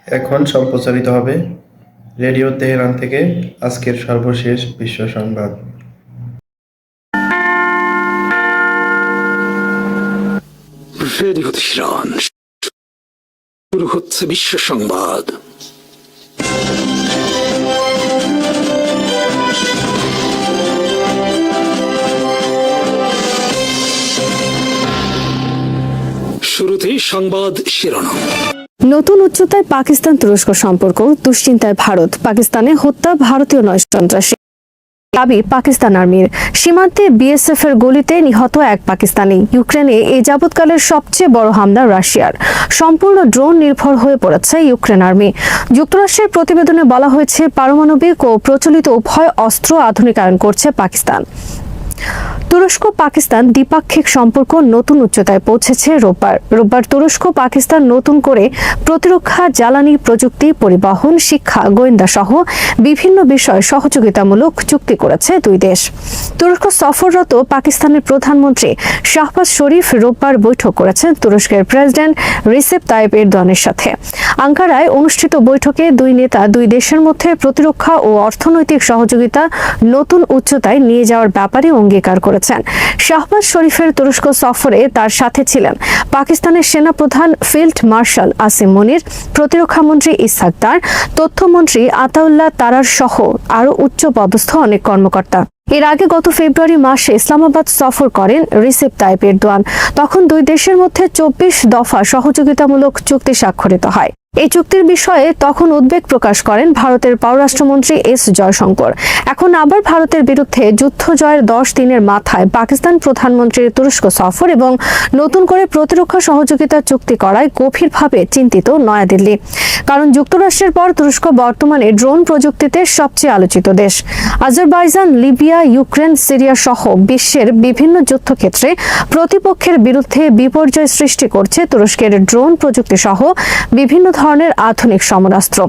এখন সম্প্রচারিত হবে রেডিও তেহরান থেকে আজকের সর্বশেষ বিশ্ব সংবাদ। রেডিও তেহরান, শুরু হচ্ছে বিশ্ব সংবাদ। শুরুতেই সংবাদ শিরোনাম। নতুন উচ্চতায় পাকিস্তান তুরস্ক সম্পর্ক, দুশ্চিন্তায় ভারত, পাকিস্তানে হত্যা ভারতীয় 9 সন্ত্রাসী। দাবি পাকিস্তান আর্মির। সীমান্তে বিএসএফ এর গুলিতে নিহত এক পাকিস্তানি। ইউক্রেনে এই যাবৎকালের সবচেয়ে বড় হামলা রাশিয়ার। সম্পূর্ণ ড্রোন নির্ভর হয়ে পড়েছে ইউক্রেন আর্মি। যুক্তরাষ্ট্রের প্রতিবেদনে বলা হয়েছে, পারমাণবিক ও প্রচলিত উভয় অস্ত্র আধুনিকায়ন করছে পাকিস্তান। তুরস্ক পাকিস্তান দ্বিপাক্ষিক সম্পর্ক নতুন উচ্চতায় পৌঁছেছে রোববার তুরস্ক পাকিস্তান নতুন করে প্রতিরক্ষা, জ্বালানি, প্রযুক্তি, পরিবহন, শিক্ষা, গোয়েন্দা সহ বিভিন্ন বিষয়ে সহযোগিতামূলক চুক্তি করেছে দুই দেশ। তুরস্ক সফররত পাকিস্তানের প্রধানমন্ত্রী শাহবাজ শরীফ রোববার বৈঠক করেছেন তুরস্কের প্রেসিডেন্ট রিসেপ তাইপ এরদোয়ানের সাথে। আঙ্কারায় অনুষ্ঠিত বৈঠকে দুই নেতা দুই দেশের মধ্যে প্রতিরক্ষা ও অর্থনৈতিক সহযোগিতা নতুন উচ্চতায় নিয়ে যাওয়ার ব্যাপারে অঙ্গীকার করেছেন। শাহবাজ শরীফের তুরস্ক সফরে তার সাথে ছিলেন পাকিস্তানের সেনাপ্রধান ফিল্ড মার্শাল আসিম মনির, প্রতিরক্ষামন্ত্রী ইসহাক দার, তথ্যমন্ত্রী আতাউল্লাহ তারার সহ আরও উচ্চপদস্থ অনেক কর্মকর্তা। এর আগে গত ফেব্রুয়ারি মাসে ইসলামাবাদ সফর করেন রিসেপ তাইপ এরদোয়ান। তখন দুই দেশের মধ্যে 24 দফা সহযোগিতামূলক চুক্তি স্বাক্ষরিত হয়। এই চুক্তির বিষয়ে তখন উদ্বেগ প্রকাশ করেন ভারতের পররাষ্ট্রমন্ত্রী এস জয়শঙ্কর। এখন আবার ভারতের বিরুদ্ধে যুদ্ধ জয়ের 10 দিনের মাথায় পাকিস্তান প্রধানমন্ত্রীর তুরস্ক সফর এবং নতুন করে প্রতিরক্ষা সহযোগিতা চুক্তি করায় গভীরভাবে চিন্তিত নয়াদিল্লি। কারণ যুক্তরাষ্ট্রের পর তুরস্ক বর্তমানে ড্রোন প্রযুক্তিতে সবচেয়ে আলোচিত দেশ। আজারবাইজান, লিবিয়া, ইউক্রেন, সিরিয়া সহ বিশ্বের বিভিন্ন যুদ্ধক্ষেত্রে প্রতিপক্ষের বিরুদ্ধে বিপর্যয় সৃষ্টি করছে তুরস্কের ড্রোন প্রযুক্তি সহ বিভিন্ন ধরনের আধুনিক সমরাস্ত্র।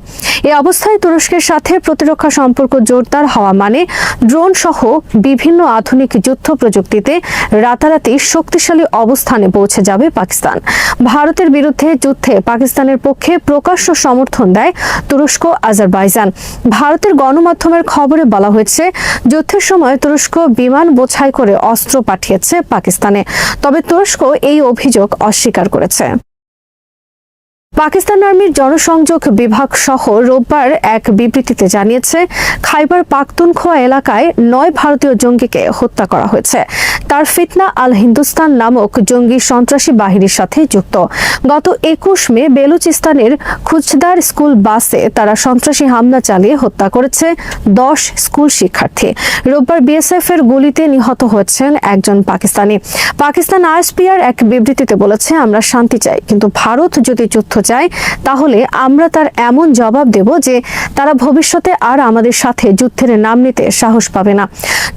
এই অবস্থায় তুরস্কের সাথে প্রতিরক্ষা সম্পর্ক জোরদার হওয়া মানে ড্রোন সহ বিভিন্ন আধুনিক যুদ্ধ প্রযুক্তিতে রাতারাতি শক্তিশালী অবস্থানে পৌঁছে যাবে পাকিস্তান। ভারতের বিরুদ্ধে যুদ্ধে পাকিস্তানের পক্ষে প্রকাশ্য সমর্থন দেয় তুরস্ক, আজারবাইজান। ভারতের গণমাধ্যমের খবরে বলা হয়েছে, যুদ্ধের সময় তুরস্ক বিমান বোঝাই করে অস্ত্র পাঠিয়েছে পাকিস্তানে। তবে তুরস্ক এই অভিযোগ অস্বীকার করেছে। পাকিস্তান আর্মির জনসংযোগ বিভাগ সহ রোববার এক বিবৃতিতে জানিয়েছে, খাইবার পাখতুনখোয়া এলাকায় 9 ভারতীয় জঙ্গিকে হত্যা করা হয়েছে। তার ফিতনা আল হিন্দুস্তান নামক জঙ্গি সন্ত্রাসী বাহিনীর সাথে যুক্ত। গত 21 মে বেলুচিস্তানের খুচদার স্কুল বাসে তারা সন্ত্রাসী হামলা চালিয়ে হত্যা করেছে 10 স্কুল শিক্ষার্থী। রোববার বিএসএফ এর গুলিতে নিহত হয়েছেন একজন পাকিস্তানি। পাকিস্তান আইএসপিআর এক বিবৃতিতে বলেছে, আমরা শান্তি চাই, কিন্তু ভারত যদি যুদ্ধ চায় তাহলে আমরা তার এমন জবাব দেব যে তারা ভবিষ্যতে আর আমাদের সাথে যুদ্ধের নাম নিতে সাহস পাবে না।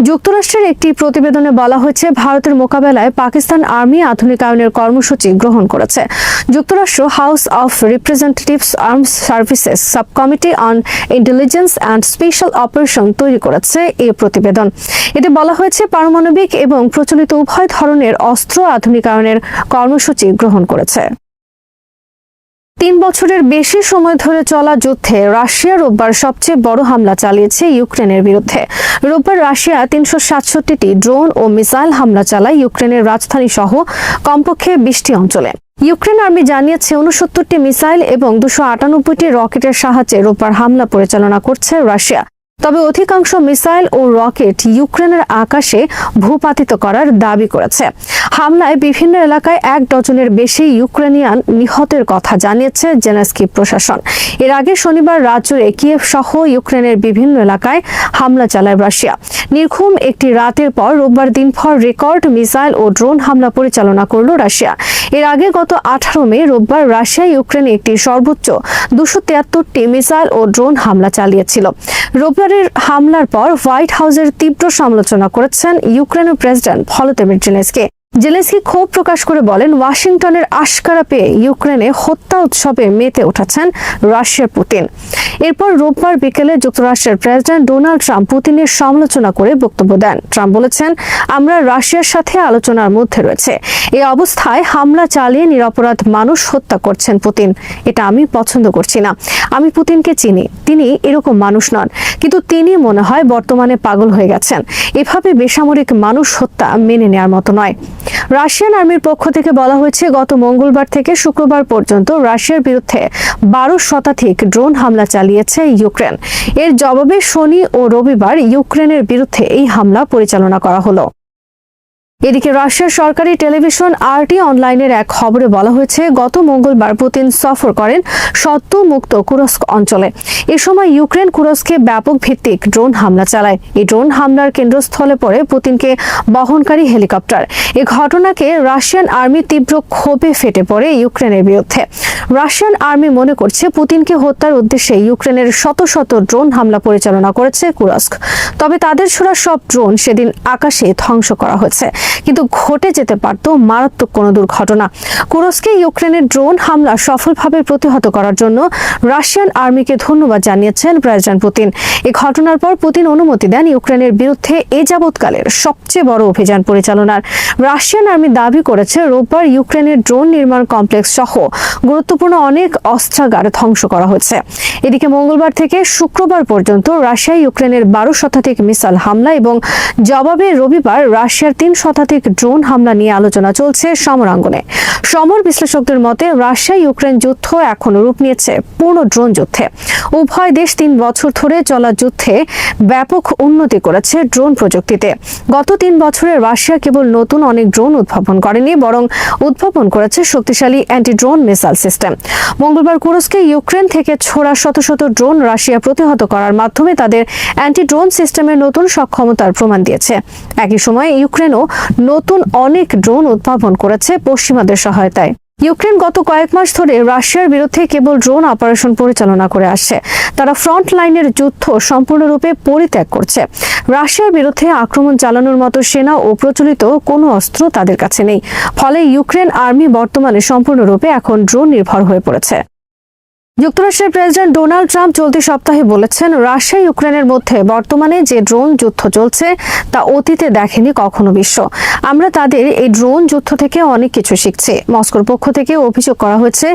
যুক্তরাষ্ট্রের একটি প্রতিবেদনে বলা হয়েছে, ভারতের মোকাবেলায় পাকিস্তান আর্মি আধুনিকায়নের কর্মসূচি গ্রহণ করেছে। যুক্তরাষ্ট্র house of representatives armed services sub committee on intelligence and special operation তৈরি করেছে এই প্রতিবেদন। এতে বলা হয়েছে, পারমাণবিক এবং প্রচলিত উভয় ধরনের অস্ত্র আধুনিকায়নের কর্মসূচি গ্রহণ করেছে। 3 বছরের বেশি সময় ধরে চলা যুদ্ধে রাশিয়া রোববার সবচেয়ে বড় হামলা চালিয়েছে ইউক্রেনের বিরুদ্ধে। রোববার রাশিয়া 367টি ড্রোন ও মিসাইল হামলা চালায় ইউক্রেনের রাজধানী সহ কমপক্ষে 20টি অঞ্চলে। ইউক্রেন আর্মি জানিয়েছে, 69টি মিসাইল এবং 298টি রকেটের সাহায্যে রোববার হামলা পরিচালনা করছে রাশিয়া। তবে অধিকাংশ মিসাইল ও রকেট ইউক্রেনের আকাশে ভূপাতিত করার দাবি করেছে। হামলায় বিভিন্ন এলাকায় 1 ডজনের বেশি ইউক্রেনিয়ান নিহতের কথা জানিয়েছে জেলেনস্কি প্রশাসন। এর আগে শনিবার রাত জুড়ে কিয়েভ সহ ইউক্রেনের বিভিন্ন এলাকায় হামলা চালায় রাশিয়া। নির্ঘুম একটি রাতের পর রোববার দিনভর রেকর্ড মিসাইল ও ড্রোন হামলা পরিচালনা করল রাশিয়া। এর আগে গত 18 মে রোববার রাশিয়া ইউক্রেনে একটি সর্বোচ্চ 273টি মিসাইল ও ড্রোন হামলা চালিয়েছিল। রোববারের হামলার পর হোয়াইট হাউসের তীব্র সমালোচনা করেছেন ইউক্রেনের প্রেসিডেন্ট ভলোদিমির জেলেনস্কি। জেলেনস্কি ক্ষোভ প্রকাশ করে বলেন, ওয়াশিংটনের আশকারা পেয়ে ইউক্রেনে হত্যা উৎসবে মেতে উঠেছেন রাশিয়ার পুতিন। এরপর রোববার বিকেলে যুক্তরাষ্ট্রের প্রেসিডেন্ট ডোনাল্ড ট্রাম্প পুতিনের সমালোচনা করে বক্তব্য দেন। ট্রাম্প বলেছেন, আমরা রাশিয়ার সাথে আলোচনার মধ্যে রয়েছে। এই অবস্থায় হামলা চালিয়ে নিরপরাধ মানুষ হত্যা করছেন পুতিন। এটা আমি পছন্দ করছি না। আমি পুতিনকে চিনি, তিনি এরকম মানুষ নন, কিন্তু তিনি মনে হয় বর্তমানে পাগল হয়ে গেছেন। এভাবে বেসামরিক মানুষ হত্যা মেনে নেওয়ার মতো নয়। রাশিয়ান আর্মির পক্ষ থেকে বলা হয়েছে, গত মঙ্গলবার থেকে শুক্রবার পর্যন্ত রাশিয়ার বিরুদ্ধে 12 শতাধিক ড্রোন হামলা চালিয়েছে ইউক্রেন। এর জবাবে শনি ও রবিবার ইউক্রেনের বিরুদ্ধে এই হামলা পরিচালনা করা হলো। এদিকে রাশিয়ার সরকারি টেলিভিশন RT অনলাইনের এক খবরে বলা হয়েছে, গত মঙ্গলবার পুতিন সফর করেন সদ্য মুক্ত কুরস্ক অঞ্চলে। এ সময় ইউক্রেন কুরস্কে ব্যাপক ভিত্তিক ড্রোন হামলা চালায়। এই ড্রোন হামলার কেন্দ্রস্থলে পড়ে পুতিনকে বহনকারী হেলিকপ্টার। এই ঘটনাকে রাশিয়ান আর্মি তীব্র ক্ষোভে ফেটে পড়ে ইউক্রেনের বিরুদ্ধে। রাশিয়ান আর্মি মনে করছে, পুতিনকে হত্যার উদ্দেশ্যে ইউক্রেনের শত শত ড্রোন হামলা পরিচালনা করেছে কুরস্ক। তবে তাদের ছোড়া সব ড্রোন সেদিন আকাশে ধ্বংস করা হয়েছে, কিন্তু ঘটে যেতে পারত মারাত্মক কোনো দুর্ঘটনা। কুরস্কে ইউক্রেনের ড্রোন হামলা সফলভাবে প্রতিহত করার জন্য রাশিয়ান আর্মিকে ধন্যবাদ জানিয়েছেন প্রেসিডেন্ট পুতিন। এই ঘটনার পর পুতিন অনুমতি দেন ইউক্রেনের বিরুদ্ধে এ যাবৎকালের সবচেয়ে বড় অভিযান পরিচালনার। রাশিয়ান আর্মি দাবি করেছে, রোববার ইউক্রেনের ড্রোন নির্মাণ কমপ্লেক্স সহ গুরুত্বপূর্ণ অনেক অস্ত্রাগার ধ্বংস করা হয়েছে। এদিকে মঙ্গলবার থেকে শুক্রবার পর্যন্ত রাশিয়া ইউক্রেনের 12 শতাধিক মিসাইল হামলা এবং জবাবে রবিবার রাশিয়ার 3 শতাধিক ড্রোন হামলা নিয়ে আলোচনা চলছে সমরাঙ্গনে। সমর বিশ্লেষকদের মতে, রাশিয়া ইউক্রেন যুদ্ধ এখন রূপ নিয়েছে পূর্ণ ড্রোন যুদ্ধে। উভয় দেশ 3 বছর ধরে চলা যুদ্ধে ব্যাপক উন্নতি করেছে ড্রোন প্রযুক্তিতে। গত 3 বছরে রাশিয়া কেবল নতুন অনেক ড্রোন উদ্ভাবন করেনি, বরং উদ্ভাবন করেছে শক্তিশালী অ্যান্টি ড্রোন মিসাইল সিস্টেম। মঙ্গলবার কুরস্কে ইউক্রেন থেকে ছোড়া শত শত ড্রোন রাশিয়া প্রতিহত করার মাধ্যমে তাদের অ্যান্টি ড্রোন সিস্টেমের নতুন সক্ষমতার প্রমাণ দিয়েছে। একই সময়ে ইউক্রেনও নতুন অনেক ড্রোন উদ্ভাবন করেছে পশ্চিমাদের সহায়তায়। ইউক্রেন গত কয়েক মাস ধরে রাশিয়ার বিরুদ্ধে কেবল ড্রোন অপারেশন পরিচালনা করে আসছে। তারা ফ্রন্ট লাইনের যুদ্ধ সম্পূর্ণরূপে পরিত্যাগ করছে। রাশিয়ার বিরুদ্ধে আক্রমণ চালানোর মতো সেনা ও প্রচলিত কোনো অস্ত্র তাদের কাছে নেই। ফলে ইউক্রেন আর্মি বর্তমানে সম্পূর্ণরূপে এখন ড্রোন নির্ভর হয়ে পড়েছে। যুক্তরাষ্ট্রের প্রেসিডেন্ট ডোনাল্ড ট্রাম্প চলতি সপ্তাহে বলেছেন, রাশিয়া ইউক্রেনের মধ্যে বর্তমানে যে ড্রোন যুদ্ধ চলছে তা অতীতে দেখেনি কখনো বিশ্ব। আমরা তাদের এই ড্রোন যুদ্ধ থেকে অনেক কিছু শিখছি। মস্কোর পক্ষ থেকে অভিযোগ করা হয়েছে,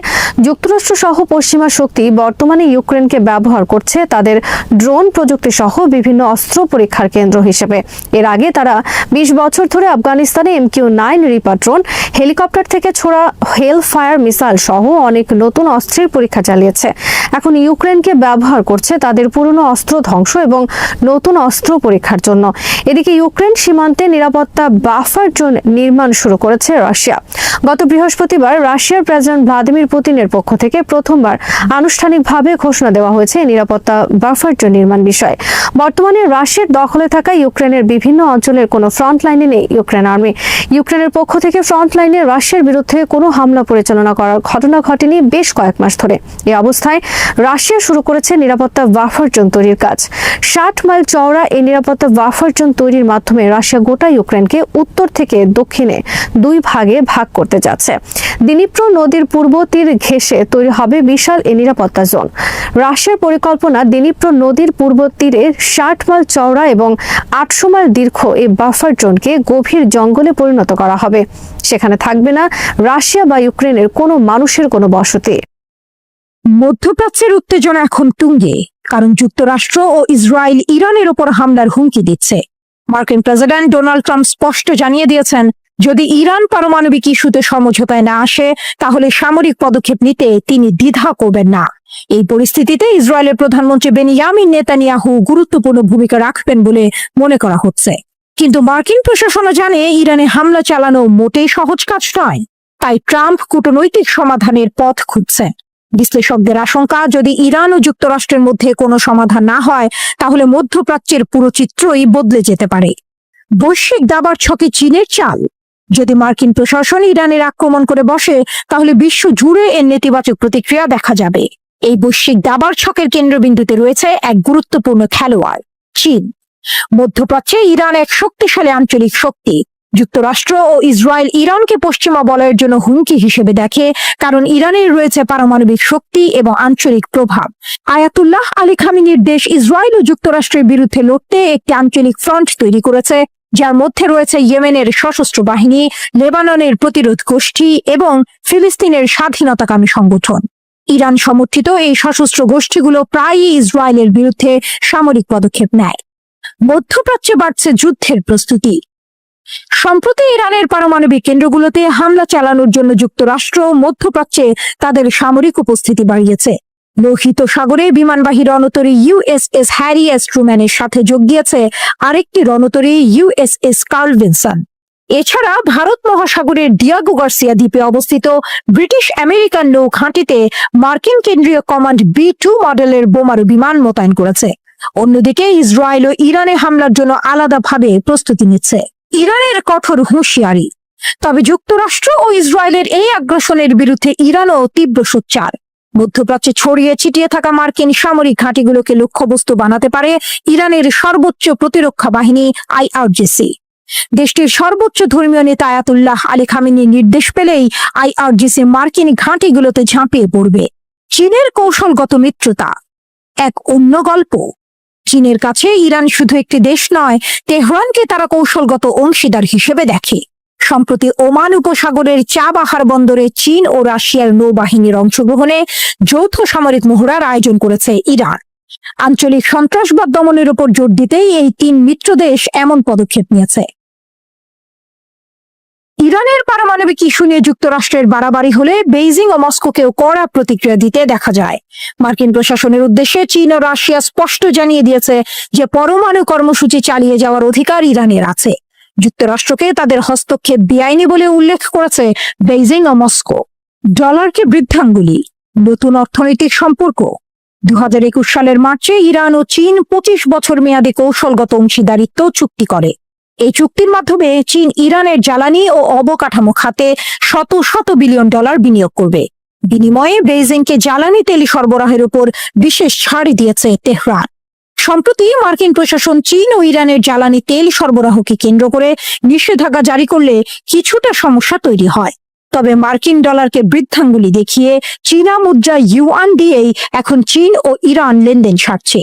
যুক্তরাষ্ট্র সহ পশ্চিমা শক্তি বর্তমানে ইউক্রেনকে ব্যবহার করছে তাদের ড্রোন প্রযুক্তি সহ বিভিন্ন অস্ত্র পরীক্ষার কেন্দ্র হিসেবে। এর আগে তারা 20 বছর ধরে আফগানিস্তানে MQ-9 রিপার ড্রোন, হেলিকপ্টার থেকে ছোড়া হেল ফায়ার মিসাইল সহ অনেক নতুন অস্ত্রের পরীক্ষা চালিয়েছে। এখন ইউক্রেনকে ব্যবহার করছে তাদের পুরনো অস্ত্র ধ্বংস এবং নতুন অস্ত্র পরীক্ষার জন্য। এদিকে ইউক্রেন সীমান্তে নিরাপত্তা বাফার জোন নির্মাণ শুরু করেছে রাশিয়া। গত বৃহস্পতিবার রাশিয়ার প্রেসিডেন্ট ভ্লাদিমির পুতিনের পক্ষ থেকে প্রথমবার আনুষ্ঠানিকভাবে ঘোষণা দেওয়া হয়েছে নিরাপত্তা বাফার জোন নির্মাণ বিষয়ে। বর্তমানে রাশিয়ার দখলে থাকা ইউক্রেনের বিভিন্ন অঞ্চলের কোনো ফ্রন্ট লাইনে নেই ইউক্রেন আর্মি। ইউক্রেনের পক্ষ থেকে ফ্রন্ট লাইনে রাশিয়ার বিরুদ্ধে কোনো হামলা পরিচালনা করার ঘটনা ঘটেনি বেশ কয়েক মাস ধরে। এই অবস্থায় রাশিয়া শুরু করেছে নিরাপত্তা বাফার জোন তৈরির কাজ। 60 মাইল চওড়া এই নিরাপত্তা বাফার জোন তৈরির মাধ্যমে রাশিয়া গোটা ইউক্রেনকে উত্তর থেকে দক্ষিণে 2 ভাগে ভাগ করতে যাচ্ছে। দিনিপ্র নদীর পূর্ব তীর ঘেঁষে তৈরি হবে বিশাল এই নিরাপত্তা জোন। রাশিয়ার পরিকল্পনা, দিনিপ্র নদীর পূর্ব তীরে 60 মাইল চওড়া এবং 800 মাইল দীর্ঘ এই বাফার জোনকে গভীর জঙ্গলে পরিণত করা হবে। সেখানে থাকবে না রাশিয়া বা ইউক্রেনের কোনো মানুষের কোনো বসতি। মধ্যপ্রাচ্যের উত্তেজনা এখন তুঙ্গে, কারণ যুক্তরাষ্ট্র ও ইসরায়েল ইরানের ওপর হামলার হুমকি দিচ্ছে। মার্কিন প্রেসিডেন্ট ডোনাল্ড ট্রাম্প স্পষ্ট জানিয়ে দিয়েছেন, যদি ইরান পারমাণবিক ইস্যুতে সমঝোতায় না আসে তাহলে সামরিক পদক্ষেপ নিতে তিনি দ্বিধা করবেন না। এই পরিস্থিতিতে ইসরায়েলের প্রধানমন্ত্রী বেনিয়ামিন নেতানিয়াহু গুরুত্বপূর্ণ ভূমিকা রাখবেন বলে মনে করা হচ্ছে। কিন্তু মার্কিন প্রশাসনও জানে ইরানে হামলা চালানো মোটেই সহজ কাজ নয়। তাই ট্রাম্প কূটনৈতিক সমাধানের পথ খুঁজছেন। বিশ্লেষকদের আশঙ্কা, যদি ইরান ও যুক্তরাষ্ট্রের মধ্যে কোনো সমাধান না হয় তাহলে মধ্যপ্রাচ্যের পুরো চিত্রই বদলে যেতে পারে। বৈশ্বিক দাবার ছকে চীনের চাল। যদি মার্কিন প্রশাসন ইরানের আক্রমণ করে বসে তাহলে বিশ্ব জুড়ে এর নেতিবাচক প্রতিক্রিয়া দেখা যাবে। এই বৈশ্বিক দাবার ছকের কেন্দ্রবিন্দুতে রয়েছে এক গুরুত্বপূর্ণ খেলোয়াড়, চীন। মধ্যপ্রাচ্যে ইরান এক শক্তিশালী আঞ্চলিক শক্তি, যুক্তরাষ্ট্র ও ইসরায়েল ইরানকে পশ্চিমা বলয়ের জন্য হুমকি হিসেবে দেখে, কারণ ইরানের রয়েছে পারমাণবিক শক্তি এবং আঞ্চলিক প্রভাব। আয়াতুল্লাহ আলী খামেনির দেশ ইসরায়েল ও যুক্তরাষ্ট্রের বিরুদ্ধে লড়তে একটি আঞ্চলিক ফ্রন্ট তৈরি করেছে, যার মধ্যে রয়েছে ইয়েমেনের সশস্ত্র বাহিনী, লেবাননের প্রতিরোধ গোষ্ঠী এবং ফিলিস্তিনের স্বাধীনতাকামী সংগঠন। ইরান সমর্থিত এই সশস্ত্র গোষ্ঠীগুলো প্রায়ই ইসরায়েলের বিরুদ্ধে সামরিক পদক্ষেপ নেয়। মধ্যপ্রাচ্যে বাড়ছে যুদ্ধের প্রস্তুতি। সম্প্রতি ইরানের পারমাণবিক কেন্দ্রগুলোতে হামলা চালানোর জন্য যুক্তরাষ্ট্র মধ্যপ্রাচ্যে তাদের সামরিক উপস্থিতি বাড়িয়েছে। লোহিত সাগরে বিমানবাহী রণতরী ইউএসএস হ্যারি এস ট্রুম্যানের সাথে যোগ দিয়েছে আরেকটি রণতরী ইউএসএস কার্ল ভিনসন। এছাড়া ভারত মহাসাগরের ডিয়াগো গার্সিয়া দ্বীপে অবস্থিত ব্রিটিশ আমেরিকান নৌ ঘাঁটিতে মার্কিন কেন্দ্রীয় কমান্ড B-2 মডেলের বোমারু বিমান মোতায়েন করেছে। অন্যদিকে ইসরায়েল ও ইরানে হামলার জন্য আলাদাভাবে প্রস্তুতি নিচ্ছে। ইরানের কঠোর হুঁশিয়ারি। তবে যুক্তরাষ্ট্র ও ইসরায়েলের এই আগ্রাসনের বিরুদ্ধে ইরানও তীব্র সোচ্চার। মধ্যপ্রাচ্যে ছড়িয়ে ছিটিয়ে থাকা মার্কিন সামরিক ঘাঁটিগুলোকে লক্ষ্যবস্তু বানাতে পারে ইরানের সর্বোচ্চ প্রতিরক্ষা বাহিনী IRGC। দেশটির সর্বোচ্চ ধর্মীয় নেতা আয়াতুল্লাহ আলী খামেনির নির্দেশ পেলেই IRGC মার্কিন ঘাঁটিগুলোতে ঝাঁপিয়ে পড়বে। চীনের কৌশলগত মিত্রতা এক অন্য গল্প। চীনের কাছে ইরান শুধু একটি দেশ নয়, তেহরানকে তারা কৌশলগত অংশীদার হিসেবে দেখে। সম্প্রতি ওমান উপসাগরের চাবাহার বন্দরে চীন ও রাশিয়ার নৌবাহিনীর অংশগ্রহণে যৌথ সামরিক মহড়ার আয়োজন করেছে ইরান। আঞ্চলিক সন্ত্রাসবাদ দমনের উপর জোর দিতেই এই তিন মিত্র দেশ এমন পদক্ষেপ নিয়েছে। ইরানের পারমাণবিক ইস্যু নিয়ে যুক্তরাষ্ট্রের বাড়াবাড়ি হলে বেইজিং ও মস্কোকেও কড়া প্রতিক্রিয়া দিতে দেখা যায়। মার্কিন প্রশাসনের উদ্দেশ্যে চীন ও রাশিয়া স্পষ্ট জানিয়ে দিয়েছে যে পরমাণু কর্মসূচি চালিয়ে যাওয়ার অধিকার ইরানের আছে। যুক্তরাষ্ট্রকে তাদের হস্তক্ষেপ বেআইনি বলে উল্লেখ করেছে বেইজিং ও মস্কো। ডলারকে বৃদ্ধাঙ্গুলি, নতুন অর্থনৈতিক সম্পর্ক। 2021 সালের মার্চে ইরান ও চীন 25 বছর মেয়াদী কৌশলগত অংশীদারিত্ব চুক্তি করে। এই চুক্তির মাধ্যমে চীন ইরানের জ্বালানি ও অবকাঠামো খাতে শত শত বিলিয়ন ডলার বিনিয়োগ করবে। বিনিময়ে বেইজিংকে জ্বালানি তেল সরবরাহের উপর বিশেষ ছাড় দিয়েছে তেহরান। সম্প্রতি মার্কিন প্রশাসন চীন ও ইরানের জ্বালানি তেল সরবরাহকে কেন্দ্র করে নিষেধাজ্ঞা জারি করলে কিছুটা সমস্যা তৈরি হয়। তবে মার্কিন ডলারকে বৃদ্ধাঙ্গুলি দেখিয়ে চীনা মুদ্রা ইউয়ান দিয়েই এখন চীন ও ইরান লেনদেন সারছে।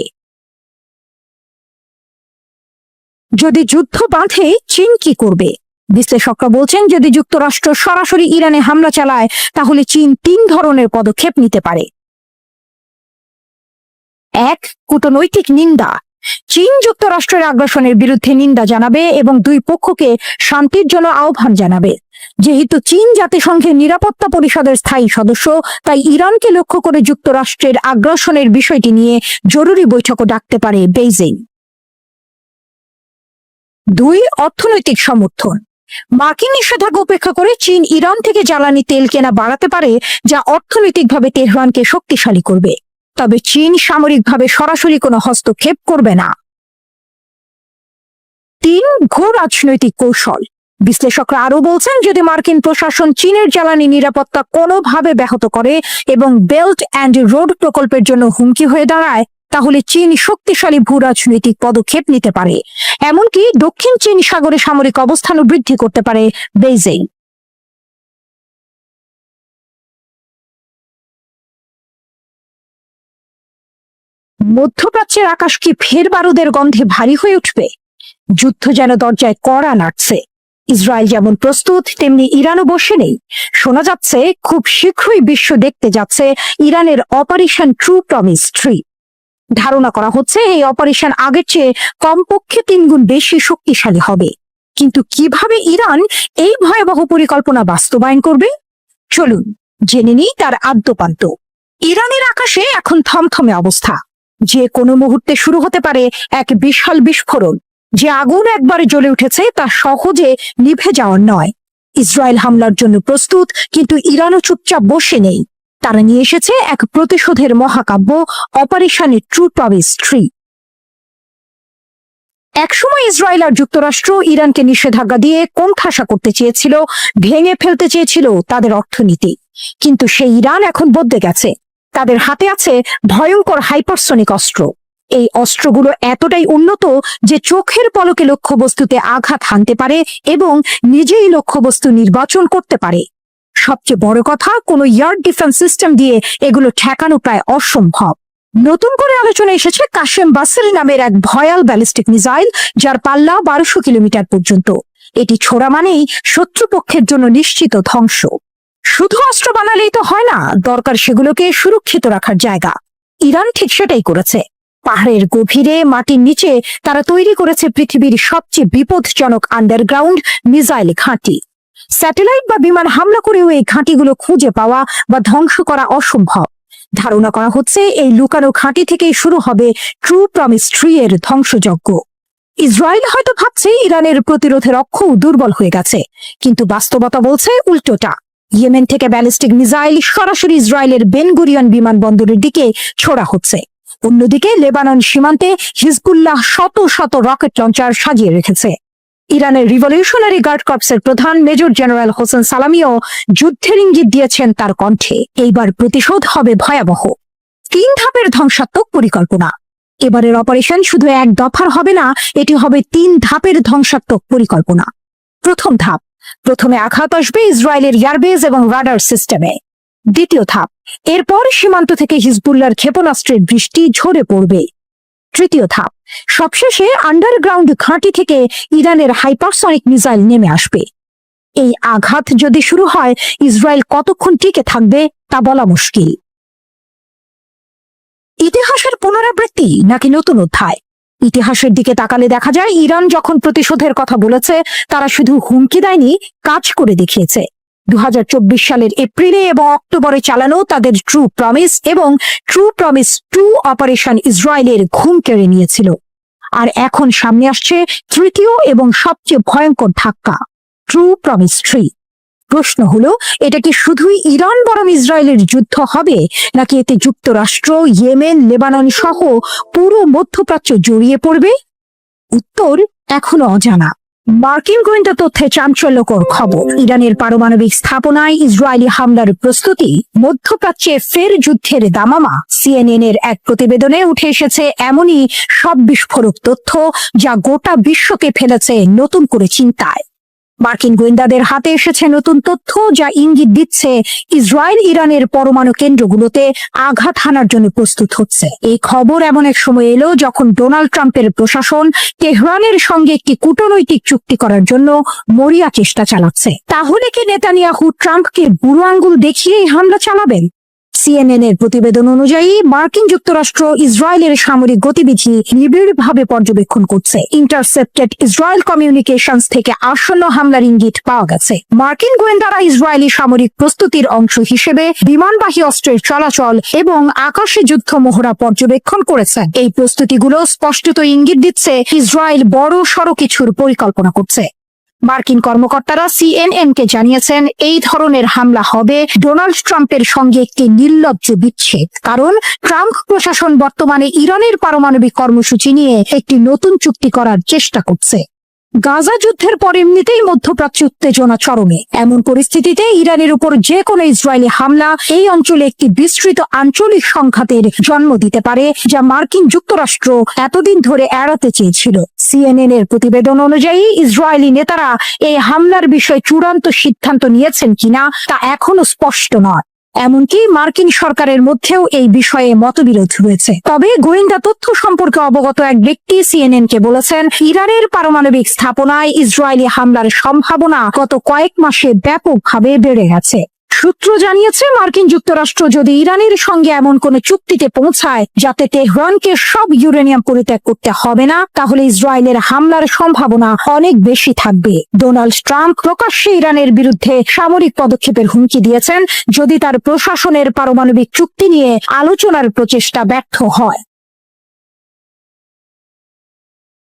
যদি যুদ্ধ বাঁধে চীন কি করবে? বিশ্লেষকরা বলছেন, যদি যুক্তরাষ্ট্র সরাসরি ইরানে হামলা চালায় তাহলে চীন 3 ধরনের পদক্ষেপ নিতে পারে। 1. কূটনৈতিক নিন্দা। চীন যুক্তরাষ্ট্রের আগ্রাসনের বিরুদ্ধে নিন্দা জানাবে এবং দুই পক্ষকে শান্তির জন্য আহ্বান জানাবে। যেহেতু চীন জাতিসংঘের নিরাপত্তা পরিষদের স্থায়ী সদস্য, তাই ইরানকে লক্ষ্য করে যুক্তরাষ্ট্রের আগ্রাসনের বিষয়টি নিয়ে জরুরি বৈঠকও ডাকতে পারে বেইজিং। 2. অর্থনৈতিক সমর্থন। মার্কিন নিষেধাজ্ঞা উপেক্ষা করে চীন ইরান থেকে জ্বালানি তেল কেনা বাড়াতে পারে, যা অর্থনৈতিকভাবে তেহরানকে শক্তিশালী করবে। তবে চীন সামরিকভাবে সরাসরি কোনো হস্তক্ষেপ করবে না। 3. ঘোর রাজনৈতিক কৌশল। বিশ্লেষকরা আরো বলছেন, যদি মার্কিন প্রশাসন চীনের জ্বালানি নিরাপত্তা কোনোভাবে ব্যাহত করে এবং বেল্ট অ্যান্ড রোড প্রকল্পের জন্য হুমকি হয়ে দাঁড়ায়, তাহলে চীন শক্তিশালী ভূ রাজনৈতিক পদক্ষেপ নিতে পারে। এমনকি দক্ষিণ চীন সাগরে সামরিক অবস্থানও বৃদ্ধি করতে পারে বেইজিং। মধ্যপ্রাচ্যের আকাশ কি ফের বারুদের গন্ধে ভারী হয়ে উঠবে? যুদ্ধ যেন দরজায় কড়া নাড়ছে। ইসরায়েল যেমন প্রস্তুত, তেমনি ইরানও বসে নেই। শোনা যাচ্ছে খুব শীঘ্রই বিশ্ব দেখতে যাচ্ছে ইরানের অপারেশন ট্রু প্রমিস 3। ধারণা করা হচ্ছে এই অপারেশন আগের চেয়ে কমপক্ষে 3 গুণ বেশি শক্তিশালী হবে। কিন্তু কিভাবে ইরান এই ভয়াবহ পরিকল্পনা বাস্তবায়ন করবে? চলুন জেনে নিই তার আদ্যোপান্ত। ইরানের আকাশে এখন থমথমে অবস্থা। যে কোনো মুহূর্তে শুরু হতে পারে এক বিশাল বিস্ফোরণ। যে আগুন একবারে জ্বলে উঠেছে তা সহজে নিভে যাওয়ার নয়। ইসরায়েল হামলার জন্য প্রস্তুত, কিন্তু ইরানও চুপচাপ বসে নেই। তারা নিয়ে এসেছে এক প্রতিশোধের মহাকাব্য, অপারেশন ট্রু প্রমিস 3। একসময় ইসরায়েল আর যুক্তরাষ্ট্র ইরানকে নিষেধাজ্ঞা দিয়ে কোণঠাসা করতে চেয়েছিল, ভেঙে ফেলতে চেয়েছিল তাদের অর্থনীতি। কিন্তু সেই ইরান এখন বদলে গেছে। তাদের হাতে আছে ভয়ঙ্কর হাইপারসনিক অস্ত্র। এই অস্ত্রগুলো এতটাই উন্নত যে চোখের পলকে লক্ষ্যবস্তুতে আঘাত হানতে পারে এবং নিজেই লক্ষ্যবস্তু নির্বাচন করতে পারে। সবচেয়ে বড় কথা, কোনো এয়ার ডিফেন্স সিস্টেম দিয়ে এগুলো ঠেকানো প্রায় অসম্ভব। নতুন করে আলোচনা এসেছে কাশেম বাসরি নামের এক ভয়াল ব্যালিস্টিক মিসাইল, যার পাল্লা 1200 কিলোমিটার পর্যন্ত। এটি ছোড়া মানেই শত্রুপক্ষের জন্য নিশ্চিত ধ্বংস। শুধু অস্ত্র বানালেই তো হয় না, দরকার সেগুলোকে সুরক্ষিত রাখার জায়গা। ইরান ঠিক সেটাই করেছে। পাহাড়ের গভীরে মাটির নিচে তারা তৈরি করেছে পৃথিবীর সবচেয়ে বিপজ্জনক আন্ডারগ্রাউন্ড মিসাইল ঘাঁটি। স্যাটেলাইট বা বিমান হামলা করেও এই ঘাঁটিগুলো খুঁজে পাওয়া বা ধ্বংস করা অসম্ভব। ধারণা করা হচ্ছে এই লুকানো ঘাঁটি থেকেই শুরু হবে ট্রু প্রমিস 3 এর ধ্বংসযজ্ঞ। ইসরায়েল হয়তো ভাবছে ইরানের প্রতিরোধের অক্ষও দুর্বল হয়ে গেছে, কিন্তু বাস্তবতা বলছে উল্টোটা। ইয়েমেন থেকে ব্যালিস্টিক মিসাইল সরাসরি ইসরায়েলের বেন গুরিয়ন বিমানবন্দরের দিকে ছোড়া হচ্ছে। অন্যদিকে লেবানন সীমান্তে হিজবুল্লাহ শত শত রকেট লঞ্চার সাজিয়ে রেখেছে। ইরানের রিভলিউশনারি গার্ড কর্পসের প্রধান মেজর জেনারেল হোসেন সালামিও যুদ্ধের ইঙ্গিত দিয়েছেন তার কণ্ঠে। এইবার প্রতিশোধ হবে ভয়াবহ। 3 ধাপের ধ্বংসাত্মক পরিকল্পনা। এবারের অপারেশন শুধু এক দফার হবে না, এটি হবে 3 ধাপের ধ্বংসাত্মক পরিকল্পনা। প্রথম ধাপ, প্রথমে আঘাত আসবে ইসরায়েলের এয়ারবেস এবং রাডার সিস্টেমে। দ্বিতীয় ধাপ, এরপর সীমান্ত থেকে হিজবুল্লাহর ক্ষেপণাস্ত্রের বৃষ্টি ঝরে পড়বে। তৃতীয় ধাপ, সবশেষে আন্ডারগ্রাউন্ড ঘাঁটি থেকে ইরানের হাইপারসনিক মিসাইল নেমে আসবে। এই আঘাত যদি শুরু হয়, ইসরায়েল কতক্ষণ টিকে থাকবে তা বলা মুশকিল। ইতিহাসের পুনরাবৃত্তি নাকি নতুন অধ্যায়? ইতিহাসের দিকে তাকালে দেখা যায় ইরান যখন প্রতিশোধের কথা বলেছে, তারা শুধু হুমকি দেয়নি, কাজ করে দেখিয়েছে। 2024 সালের এপ্রিলে এবং অক্টোবরে চালানো তাদের ট্রু প্রমিস এবং ট্রু প্রমিস 2 অপারেশন ইসরায়েলের ঘুম কেড়ে নিয়েছিল। আর এখন সামনে আসছে তৃতীয় এবং সবচেয়ে ভয়ঙ্কর ধাক্কা, ট্রু প্রমিস 3। প্রশ্ন হলো, এটা কি শুধুই ইরান বনাম ইসরায়েলের যুদ্ধ হবে, নাকি এতে যুক্তরাষ্ট্র, ইয়েমেন, লেবানন সহ পুরো মধ্যপ্রাচ্য জড়িয়ে পড়বে? উত্তর এখনো অজানা। মার্কিন গোয়েন্দা তথ্যে চাঞ্চল্যকর খবর, ইরানের পারমাণবিক স্থাপনায় ইসরায়েলি হামলার প্রস্তুতি, মধ্যপ্রাচ্যে ফের যুদ্ধের দামামা। সিএনএন এর এক প্রতিবেদনে উঠে এসেছে এমনই সব বিস্ফোরক তথ্য, যা গোটা বিশ্বকে ফেলেছে নতুন করে চিন্তায়। মার্কিন গোয়েন্দাদের হাতে এসেছে নতুন তথ্য, যা ইঙ্গিত দিচ্ছে ইসরায়েল ইরানের পরমাণু কেন্দ্রগুলোতে আঘাত হানার জন্য প্রস্তুত হচ্ছে। এই খবর এমন এক সময় এলো যখন ডোনাল্ড ট্রাম্পের প্রশাসন তেহরানের সঙ্গে একটি কূটনৈতিক চুক্তি করার জন্য মরিয়া চেষ্টা চালাচ্ছে। তাহলে কি নেতানিয়াহু ট্রাম্পকে বুড়ো আঙ্গুল দেখিয়েই হামলা চালাবেন? সিএনএন এর প্রতিবেদন অনুযায়ী মার্কিন যুক্তরাষ্ট্র ইসরায়েলের সামরিক গতিবিধি নিবিড়ভাবে পর্যবেক্ষণ করছে। ইন্টারসেপ্টেড ইসরায়েল কমিউনিকেশনস থেকে আসন্ন হামলার ইঙ্গিত পাওয়া গেছে। মার্কিন গোয়েন্দারা ইসরায়েলি সামরিক প্রস্তুতির অংশ হিসেবে বিমানবাহী অস্ত্রের চলাচল এবং আকাশে যুদ্ধ মহড়া পর্যবেক্ষণ করেছেন। এই প্রস্তুতিগুলো স্পষ্টত ইঙ্গিত দিচ্ছে ইসরায়েল বড় সড় কিছুর পরিকল্পনা করছে। মার্কিন কর্মকর্তারা সিএনএন কে জানিয়েছেন, এই ধরনের হামলা হবে ডোনাল্ড ট্রাম্পের সঙ্গে একটি নির্লজ্জ বিচ্ছেদ। কারণ ট্রাম্প প্রশাসন বর্তমানে ইরানের পারমাণবিক কর্মসূচি নিয়ে একটি নতুন চুক্তি করার চেষ্টা করছে। গাজা যুদ্ধের পর এমনিতেই মধ্যপ্রাচ্য উত্তেজনা চরমে। এমন পরিস্থিতিতে ইরানের উপর যে কোনো ইসরায়েলি হামলা এই অঞ্চলে একটি বিস্তৃত আঞ্চলিক সংঘাতের জন্ম দিতে পারে, যা মার্কিন যুক্তরাষ্ট্র এতদিন ধরে এড়াতে চেয়েছিল। সিএনএন এর প্রতিবেদন অনুযায়ী ইসরায়েলি নেতারা এই হামলার বিষয়ে চূড়ান্ত সিদ্ধান্ত নিয়েছেন কিনা তা এখনো স্পষ্ট নয়। এমনকি মার্কিন সরকারের মধ্যেও এই বিষয়ে মতবিরোধ রয়েছে। তবে গোয়েন্দা তথ্য সম্পর্কে অবগত এক ব্যক্তি সিএনএন কে বলেছেন, ইরানের পারমাণবিক স্থাপনায় ইসরায়েলি হামলার সম্ভাবনা গত কয়েক মাসে ব্যাপকভাবে বেড়ে গেছে। সূত্র জানিয়েছে, মার্কিন যুক্তরাষ্ট্র যদি ইরানের সঙ্গে এমন কোন চুক্তিতে পৌঁছায় যাতে তেহরানকে সব ইউরেনিয়াম পরিত্যাগ করতে হবে না, তাহলে ইসরায়েলের হামলার সম্ভাবনা অনেক বেশি থাকবে। ডোনাল্ড ট্রাম্প প্রকাশ্যে ইরানের বিরুদ্ধে সামরিক পদক্ষেপের হুমকি দিয়েছেন যদি তার প্রশাসনের পারমাণবিক চুক্তি নিয়ে আলোচনার প্রচেষ্টা ব্যর্থ হয়।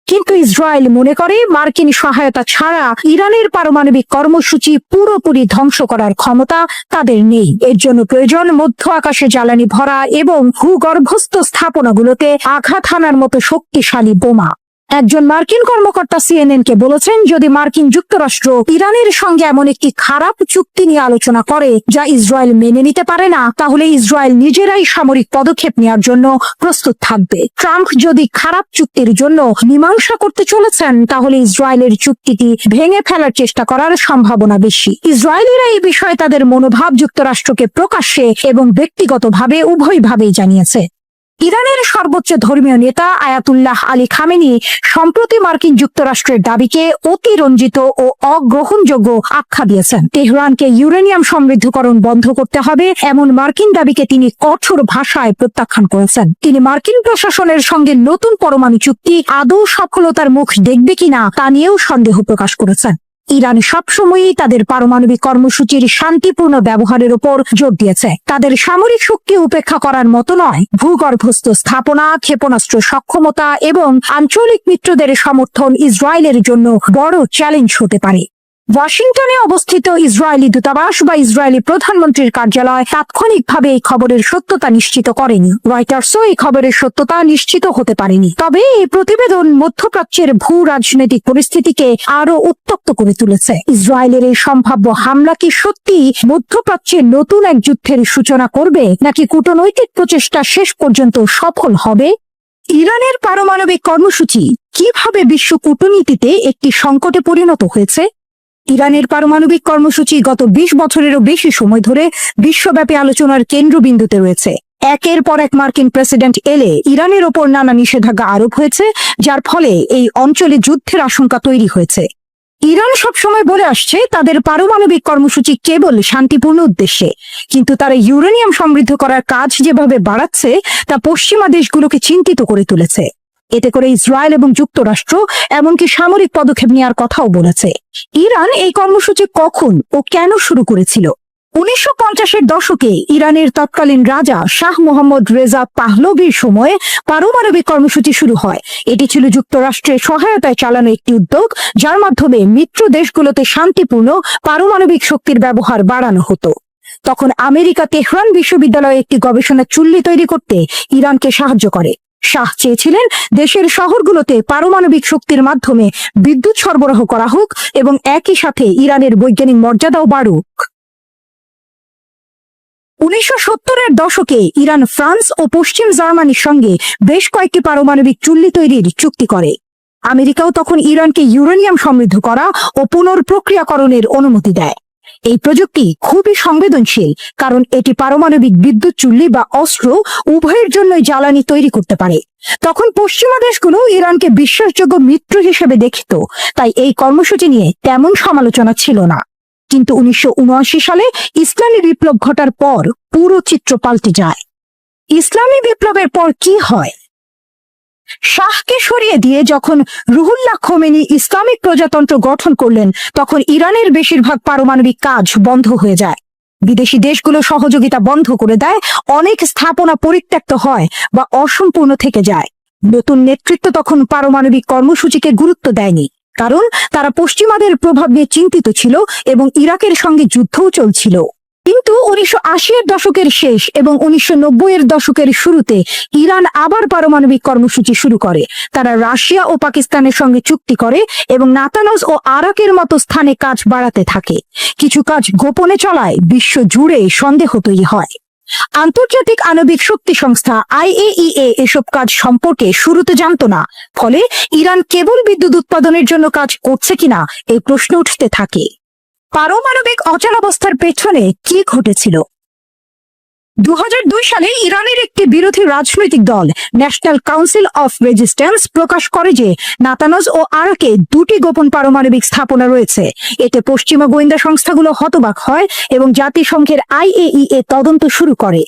কিন্তু ইসরায়েল মনে করে মার্কিন সহায়তা ছাড়া ইরানের পারমাণবিক কর্মসূচি পুরোপুরি ধ্বংস করার ক্ষমতা তাদের নেই। এর জন্য প্রয়োজন মধ্য আকাশে জ্বালানি ভরা এবং ভূগর্ভস্থ স্থাপনাগুলোতে আঘাত হানার মতো শক্তিশালী বোমা। একজন মার্কিন কর্মকর্তা সিএনএন কে বলেছেন, যদি মার্কিন যুক্তরাষ্ট্র ইরানের সঙ্গে এমন একটি খারাপ চুক্তি নিয়ে আলোচনা করে যা ইসরায়েল মেনে নিতে পারে না, তাহলে ইসরায়েল নিজেরাই সামরিক পদক্ষেপ নেওয়ার জন্য প্রস্তুত থাকবে। ট্রাম্প যদি খারাপ চুক্তির জন্য মীমাংসা করতে চলেছেন, তাহলে ইসরায়েলের চুক্তিটি ভেঙে ফেলার চেষ্টা করার সম্ভাবনা বেশি। ইসরায়েলিরা এই বিষয়ে তাদের মনোভাব যুক্তরাষ্ট্রকে প্রকাশ্যে এবং ব্যক্তিগতভাবে উভয়ভাবেই জানিয়েছে। ইরানের সর্বোচ্চ ধর্মীয় নেতা আয়াতুল্লাহ আলী খামেনি সম্প্রতি মার্কিন যুক্তরাষ্ট্রের দাবিকে অতিরঞ্জিত ও অগ্রহণযোগ্য আখ্যা দিয়েছেন। তেহরানকে ইউরেনিয়াম সমৃদ্ধকরণ বন্ধ করতে হবে এমন মার্কিন দাবিকে তিনি কঠোর ভাষায় প্রত্যাখ্যান করেছেন। তিনি মার্কিন প্রশাসনের সঙ্গে নতুন পরমাণু চুক্তি আদৌ সফলতার মুখ দেখবে কিনা তা নিয়েও সন্দেহ প্রকাশ করেছেন। ইরান সবসময়ই তাদের পারমাণবিক কর্মসূচির শান্তিপূর্ণ ব্যবহারের উপর জোর দিয়েছে। তাদের সামরিক শক্তি উপেক্ষা করার মতো নয়। ভূগর্ভস্থ স্থাপনা, ক্ষেপণাস্ত্র সক্ষমতা এবং আঞ্চলিক মিত্রদের সমর্থন ইসরায়েলের জন্য বড় চ্যালেঞ্জ হতে পারে। ওয়াশিংটনে অবস্থিত ইসরায়েলি দূতাবাস বা ইসরায়েলি প্রধানমন্ত্রীর কার্যালয় তাৎক্ষণিকভাবে এই খবরের সত্যতা নিশ্চিত করেনি। রয়টার্সও এই খবরের সত্যতা নিশ্চিত হতে পারেনি। তবে এই প্রতিবেদন মধ্যপ্রাচ্যের ভূ রাজনৈতিক পরিস্থিতিকে আরো উত্তপ্ত করে তুলেছে। ইসরায়েলের এই সম্ভাব্য হামলা কি সত্যি মধ্যপ্রাচ্যে নতুন এক যুদ্ধের সূচনা করবে, নাকি কূটনৈতিক প্রচেষ্টা শেষ পর্যন্ত সফল হবে? ইরানের পারমাণবিক কর্মসূচি কিভাবে বিশ্ব কূটনীতিতে একটি সংকটে পরিণত হয়েছে? ইরানের পারমাণবিক কর্মসূচি গত 20 বছরেরও বেশি সময় ধরে বিশ্বব্যাপী আলোচনার কেন্দ্রবিন্দুতে রয়েছে। একের পর এক মার্কিন প্রেসিডেন্ট এলে ইরানের ওপর নানা নিষেধাজ্ঞা আরোপ হয়েছে, যার ফলে এই অঞ্চলে যুদ্ধের আশঙ্কা তৈরি হয়েছে। ইরান সবসময় বলে আসছে তাদের পারমাণবিক কর্মসূচি কেবল শান্তিপূর্ণ উদ্দেশ্যে, কিন্তু তারা ইউরেনিয়াম সমৃদ্ধ করার কাজ যেভাবে বাড়াচ্ছে তা পশ্চিমা দেশগুলোকে চিন্তিত করে তুলেছে। এতে করে ইসরায়েল এবং যুক্তরাষ্ট্র এমনকি সামরিক পদক্ষেপ নেওয়ার কথাও বলেছে। ইরান এই কর্মসূচি কখন ও কেন শুরু করেছিল? 1950-এর দশকে ইরানের তৎকালীন রাজা শাহ মোহাম্মদ রেজা পাহলভির সময়ে পারমাণবিক কর্মসূচি শুরু হয়। এটি ছিল যুক্তরাষ্ট্রের সহায়তায় চালানো একটি উদ্যোগ, যার মাধ্যমে মিত্র দেশগুলোতে শান্তিপূর্ণ পারমাণবিক শক্তির ব্যবহার বাড়ানো হতো। তখন আমেরিকা তেহরান বিশ্ববিদ্যালয়ে একটি গবেষণা চুল্লি তৈরি করতে ইরানকে সাহায্য করে। শাহ চেয়েছিলেন দেশের শহরগুলোতে পারমাণবিক শক্তির মাধ্যমে বিদ্যুৎ সরবরাহ করা হোক এবং একই সাথে ইরানের বৈজ্ঞানিক মর্যাদাও বাড়ুক। 1970-এর দশকে ইরান ফ্রান্স ও পশ্চিম জার্মানির সঙ্গে বেশ কয়েকটি পারমাণবিক চুল্লি তৈরির চুক্তি করে। আমেরিকাও তখন ইরানকে ইউরেনিয়াম সমৃদ্ধ করা ও পুনর্প্রক্রিয়াকরণের অনুমতি দেয়। এই প্রযুক্তি খুবই সংবেদনশীল, কারণ এটি পারমাণবিক বিদ্যুৎ চুল্লি বা অস্ত্র উভয়ের জন্যই জ্বালানি তৈরি করতে পারে। তখন পশ্চিমা দেশগুলো ইরানকে বিশ্বাসযোগ্য মিত্র হিসেবে দেখত, তাই এই কর্মসূচি নিয়ে তেমন সমালোচনা ছিল না। কিন্তু 1979 সালে ইসলামী বিপ্লব ঘটার পর পুরো চিত্র পাল্টে যায়। ইসলামী বিপ্লবের পর কি হয়? শাহকে সরিয়ে দিয়ে যখন রুহুল্লাহ খোমেনি ইসলামিক প্রজাতন্ত্র গঠন করলেন, তখন ইরানের বেশিরভাগ পারমাণবিক কাজ বন্ধ হয়ে যায়। বিদেশি দেশগুলো সহযোগিতা বন্ধ করে দেয়, অনেক স্থাপনা পরিত্যক্ত হয় বা অসম্পূর্ণ থেকে যায়। নতুন নেতৃত্ব তখন পারমাণবিক কর্মসূচিকে গুরুত্ব দেয়নি, কারণ তারা পশ্চিমাদের প্রভাব নিয়ে চিন্তিত ছিল এবং ইরাকের সঙ্গে যুদ্ধও চলছিল। কিন্তু 1980-এর দশকের শেষ এবং 1990-এর দশকের শুরুতে ইরান আবার পারমাণবিক কর্মসূচি শুরু করে। তারা রাশিয়া ও পাকিস্তানের সঙ্গে চুক্তি করে এবং নাতানজ ও আরাকের মতো স্থানে কাজ বাড়াতে থাকে। কিছু কাজ গোপনে চলায় বিশ্ব জুড়ে সন্দেহ তৈরি হয়। আন্তর্জাতিক আণবিক শক্তি সংস্থা IAEA এসব কাজ সম্পর্কে শুরুতে জানত না, ফলে ইরান কেবল বিদ্যুৎ উৎপাদনের জন্য কাজ করছে কিনা এই প্রশ্ন উঠতে থাকে। পারমাণবিক অচলাবস্থার পেছনে কি ঘটেছিল? 2002 সালে ইরানের একটি বিরোধী রাজনৈতিক দল ন্যাশনাল কাউন্সিল অফ রেজিস্ট্যান্স প্রকাশ করে যে নাতানজ ও আরাকে দুটি গোপন পারমাণবিক স্থাপনা রয়েছে। এতে পশ্চিমা গোয়েন্দা সংস্থাগুলো হতবাক হয় এবং জাতিসংঘের IAEA তদন্ত শুরু করে।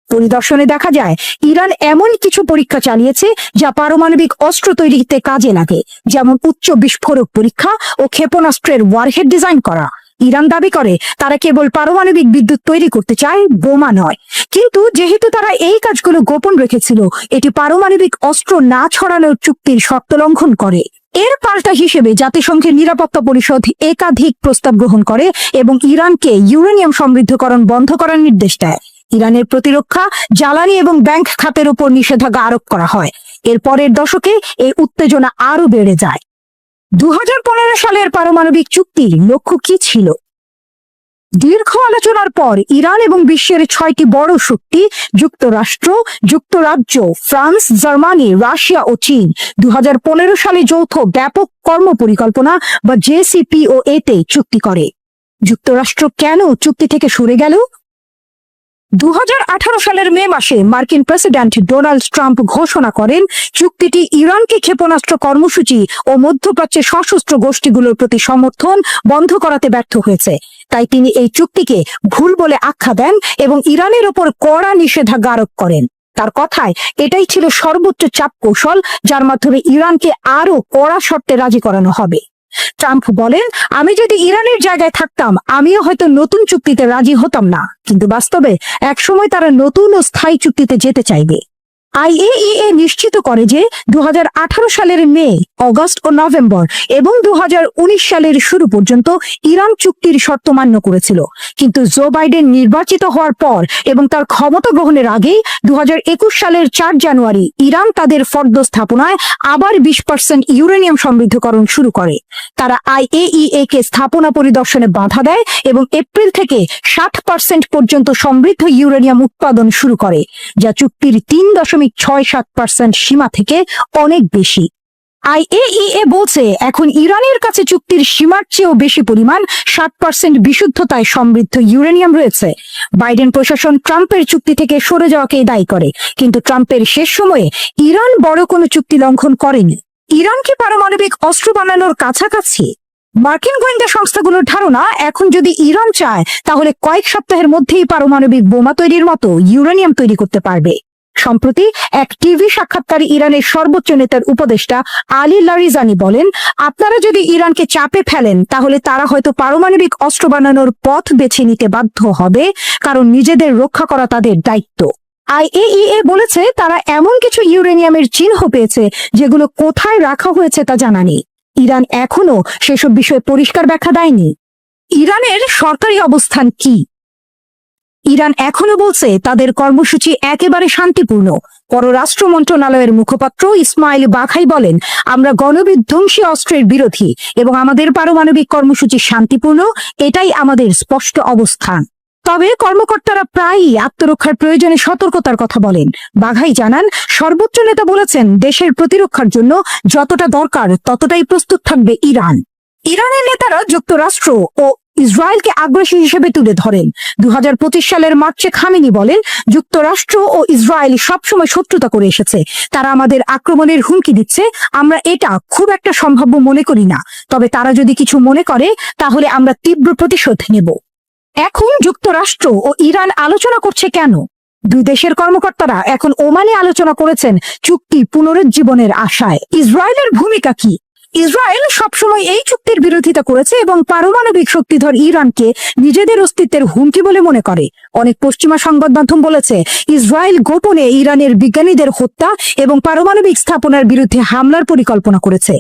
পরিদর্শনে দেখা যায় ইরান এমন কিছু পরীক্ষা চালিয়েছে যা পারমাণবিক অস্ত্র তৈরিতে কাজে লাগে, যেমন উচ্চ বিস্ফোরক পরীক্ষা ও ক্ষেপণাস্ত্রের ওয়ারহেড ডিজাইন করা। ইরান দাবি করে তারা কেবল পারমাণবিক বিদ্যুৎ তৈরি করতে চায়, বোমা নয়। কিন্তু যেহেতু তারা এই কাজগুলো গোপন রেখেছিল, এটি পারমাণবিক অস্ত্র না ছড়ানোর চুক্তির শর্ত লঙ্ঘন করে। এর পাল্টা হিসেবে জাতিসংঘের নিরাপত্তা পরিষদ একাধিক প্রস্তাব গ্রহণ করে এবং ইরানকে ইউরেনিয়াম সমৃদ্ধকরণ বন্ধ করার নির্দেশ দেয়। ইরানের প্রতিরক্ষা, জ্বালানি এবং ব্যাংক খাতের উপর নিষেধাজ্ঞা আরোপ করা হয়। এর পরের দশকে এই উত্তেজনা আরো বেড়ে যায়। 2015 সালের পারমাণবিক চুক্তির লক্ষ্য কি ছিল? দীর্ঘ আলোচনার পর ইরান এবং বিশ্বের 6টি বড় শক্তি যুক্তরাষ্ট্র, যুক্তরাজ্য, ফ্রান্স, জার্মানি, রাশিয়া ও চীন 2015 সালে যৌথ ব্যাপক কর্মপরিকল্পনা বা JCPOA তে চুক্তি করে। যুক্তরাষ্ট্র কেন চুক্তি থেকে সরে গেল? 2018 সালের মে মাসে মার্কিন প্রেসিডেন্ট ডোনাল্ড ট্রাম্প ঘোষণা করেন চুক্তিটি ইরানকে ক্ষেপণাস্ত্র কর্মসূচি ও মধ্যপ্রাচ্যের সশস্ত্র গোষ্ঠীগুলোর প্রতি সমর্থন বন্ধ করাতে ব্যর্থ হয়েছে। তাই তিনি এই চুক্তিকে ভুল বলে আখ্যা দেন এবং ইরানের ওপর কড়া নিষেধাজ্ঞা আরোপ করেন। তার কথায় এটাই ছিল সর্বোচ্চ চাপ কৌশল, যার মাধ্যমে ইরানকে আরো কড়া শর্তে রাজি করানো হবে। ট্রাম্প বলেন, আমি যদি ইরানের জায়গায় থাকতাম আমিও হয়তো নতুন চুক্তিতে রাজি হতাম না, কিন্তু বাস্তবে একসময় তারা নতুন ও স্থায়ী চুক্তিতে যেতে চাইবে। IAEA নিশ্চিত করে যে 2018 সালের মে, অগস্ট ও নভেম্বর এবং 2019 সালের শুরু পর্যন্ত ইরান চুক্তির শর্ত মান্য করেছিল, কিন্তু জো বাইডেন নির্বাচিত হওয়ার পর এবং তার ক্ষমতা গ্রহণের আগেই 2021 সালের 4 জানুয়ারি ইরান তাদের ফর্দ স্থাপনায় আবার 20% ইউরেনিয়াম সমৃদ্ধকরণ শুরু করে। তারা IAEA কে স্থাপনা পরিদর্শনে বাধা দেয় এবং এপ্রিল থেকে 60% পর্যন্ত সমৃদ্ধ ইউরেনিয়াম উৎপাদন শুরু করে, যা চুক্তির 3.67% সীমা থেকে অনেক বেশি। IAEA বলছে এখন ইরানের কাছে চুক্তির সীমার চেয়েও বেশি পরিমাণ 60% বিশুদ্ধতায় সমৃদ্ধ ইউরেনিয়াম রয়েছে। বাইডেন প্রশাসন ট্রাম্পের চুক্তি থেকে সরে যাওয়াকে দায়ী করে, কিন্তু ট্রাম্পের শেষ সময়ে ইরান বড় কোনো চুক্তি লঙ্ঘন করেনি। ইরান কি পারমাণবিক অস্ত্র বানানোর কাছাকাছি? মার্কিন গোয়েন্দা সংস্থাগুলোর ধারণা, এখন যদি ইরান চায় তাহলে কয়েক সপ্তাহের মধ্যেই পারমাণবিক বোমা তৈরির মতো ইউরেনিয়াম তৈরি করতে পারবে। সম্প্রতি এক টিভি সাক্ষাৎকারে ইরানের সর্বোচ্চ নেতার উপদেষ্টা আলী লারিজানি বলেন, আপনারা যদি ইরানকে চাপে ফেলেন তাহলে তারা হয়তো পারমাণবিক অস্ত্র বানানোর পথ বেছে নিতে বাধ্য হবে, কারণ নিজেদের রক্ষা করা তাদের দায়িত্ব। IAEA বলেছে তারা এমন কিছু ইউরেনিয়ামের চিহ্ন পেয়েছে যেগুলো কোথায় রাখা হয়েছে তা জানা নেই। ইরান এখনো সেসব বিষয়ে পরিষ্কার ব্যাখ্যা দেয়নি। ইরানের সরকারি অবস্থান কি? ইরান এখনো বলছে তাদের কর্মসূচি একেবারে শান্তিপূর্ণ। পররাষ্ট্র মন্ত্রণালয়ের মুখপাত্র ইসমাইল বাখাই বলেন, আমরা গণবিধ্বংসী অস্ত্রের বিরোধী এবং আমাদের পারমাণবিক কর্মসূচি শান্তিপূর্ণ, এটাই আমাদের স্পষ্ট অবস্থান। তবে কর্মকর্তারা প্রায়ই আত্মরক্ষার প্রয়োজনে সতর্কতার কথা বলেন। বাঘাই জানান, সর্বোচ্চ নেতা বলেছেন দেশের প্রতিরক্ষার জন্য যতটা দরকার ততটাই প্রস্তুত থাকবে ইরান। ইরানের নেতারা যুক্তরাষ্ট্র ও ইসরায়েলকে আগ্রাসী হিসেবে তুলে ধরেন। 2025 সালের মার্চে খামেনি বলেন, যুক্তরাষ্ট্র ও ইসরায়েল সবসময় শত্রুতা করে এসেছে, তারা আমাদের আক্রমণের হুমকি দিচ্ছে, আমরা এটা খুব একটা সম্ভাব্য মনে করি না, তবে তারা যদি কিছু মনে করে তাহলে আমরা তীব্র প্রতিশোধ নেব। এখন যুক্তরাষ্ট্র ও ইরান আলোচনা করছে কেন? দুই দেশের কর্মকর্তারা এখন ওমানে আলোচনা করেছেন চুক্তি পুনরুজ্জীবনের আশায়। ইসরায়েলের ভূমিকা কি? ইসরায়েল সবসময় এই চুক্তির বিরোধিতা করেছে এবং পারমাণবিক শক্তিধর ইরানকে নিজেদের অস্তিত্বের হুমকি বলে মনে করে। অনেক পশ্চিমা সংবাদ মাধ্যম বলেছে ইসরায়েল গোপনে ইরানের বিজ্ঞানীদের হত্যা এবং পারমাণবিক স্থাপনার বিরুদ্ধে হামলার পরিকল্পনা করেছে।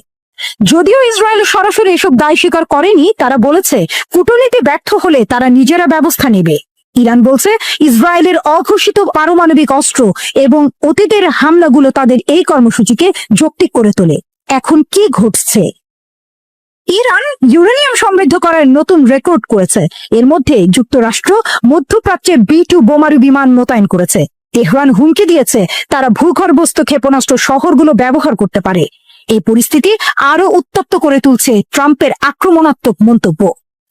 যদিও ইসরায়েল সরাসরি এসব দায় স্বীকার করেনি, তারা বলেছে কূটনীতি ব্যর্থ হলে তারা নিজেরা ব্যবস্থা নেবে। ইরান বলছে ইসরায়েলের অঘোষিত পারমাণবিক অস্ত্র এবং অতীতের হামলাগুলো তাদের এই কর্মসূচিকে যৌক্তিক করে তোলে। এখন কি ঘটছে? ইরান ইউরেনিয়াম সমৃদ্ধ করার নতুন রেকর্ড করেছে। এর মধ্যে যুক্তরাষ্ট্র মধ্যপ্রাচ্যে B2 বোমারু বিমান মোতায়েন করেছে। তেহরান হুমকি দিয়েছে তারা ভূগর্ভস্থ ক্ষেপণাস্ত্র শহরগুলো ব্যবহার করতে পারে। এই পরিস্থিতি আরো উত্তপ্ত করে তুলছে ট্রাম্পের আক্রমণাত্মক মন্তব্য।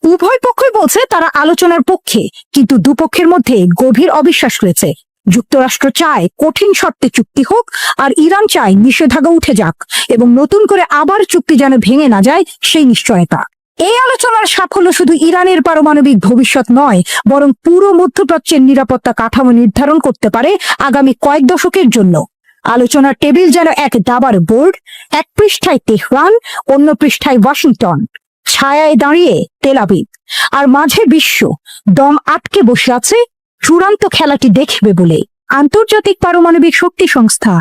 উভয় পক্ষই বলছে তারা আলোচনার পক্ষে, কিন্তু দুপক্ষের মধ্যে গভীর অবিশ্বাস রয়েছে। যুক্তরাষ্ট্র চায় কঠিন শর্তে চুক্তি হোক, আর ইরান চায় নিষেধাজ্ঞা উঠে যাক এবং নতুন করে আবার চুক্তি যেন ভেঙে না যায় সেই নিশ্চয়তা। এই আলোচনার সাফল্য শুধু ইরানের পারমাণবিক ভবিষ্যৎ নয়, বরং পুরো মধ্যপ্রাচ্যের নিরাপত্তা কাঠামো নির্ধারণ করতে পারে আগামী কয়েক দশকের জন্য। আলোচনার টেবিল যেন এক দাবার বোর্ড, এক পৃষ্ঠায় তেহরান, অন্য পৃষ্ঠায় ওয়াশিংটন, ছায়ায় দাঁড়িয়ে তেল আবিব, আর মাঝে বিশ্ব দম আটকে বসে আছে চূড়ান্ত খেলাটি দেখবে বলে। আন্তর্জাতিক পারমাণবিক শক্তি সংস্থা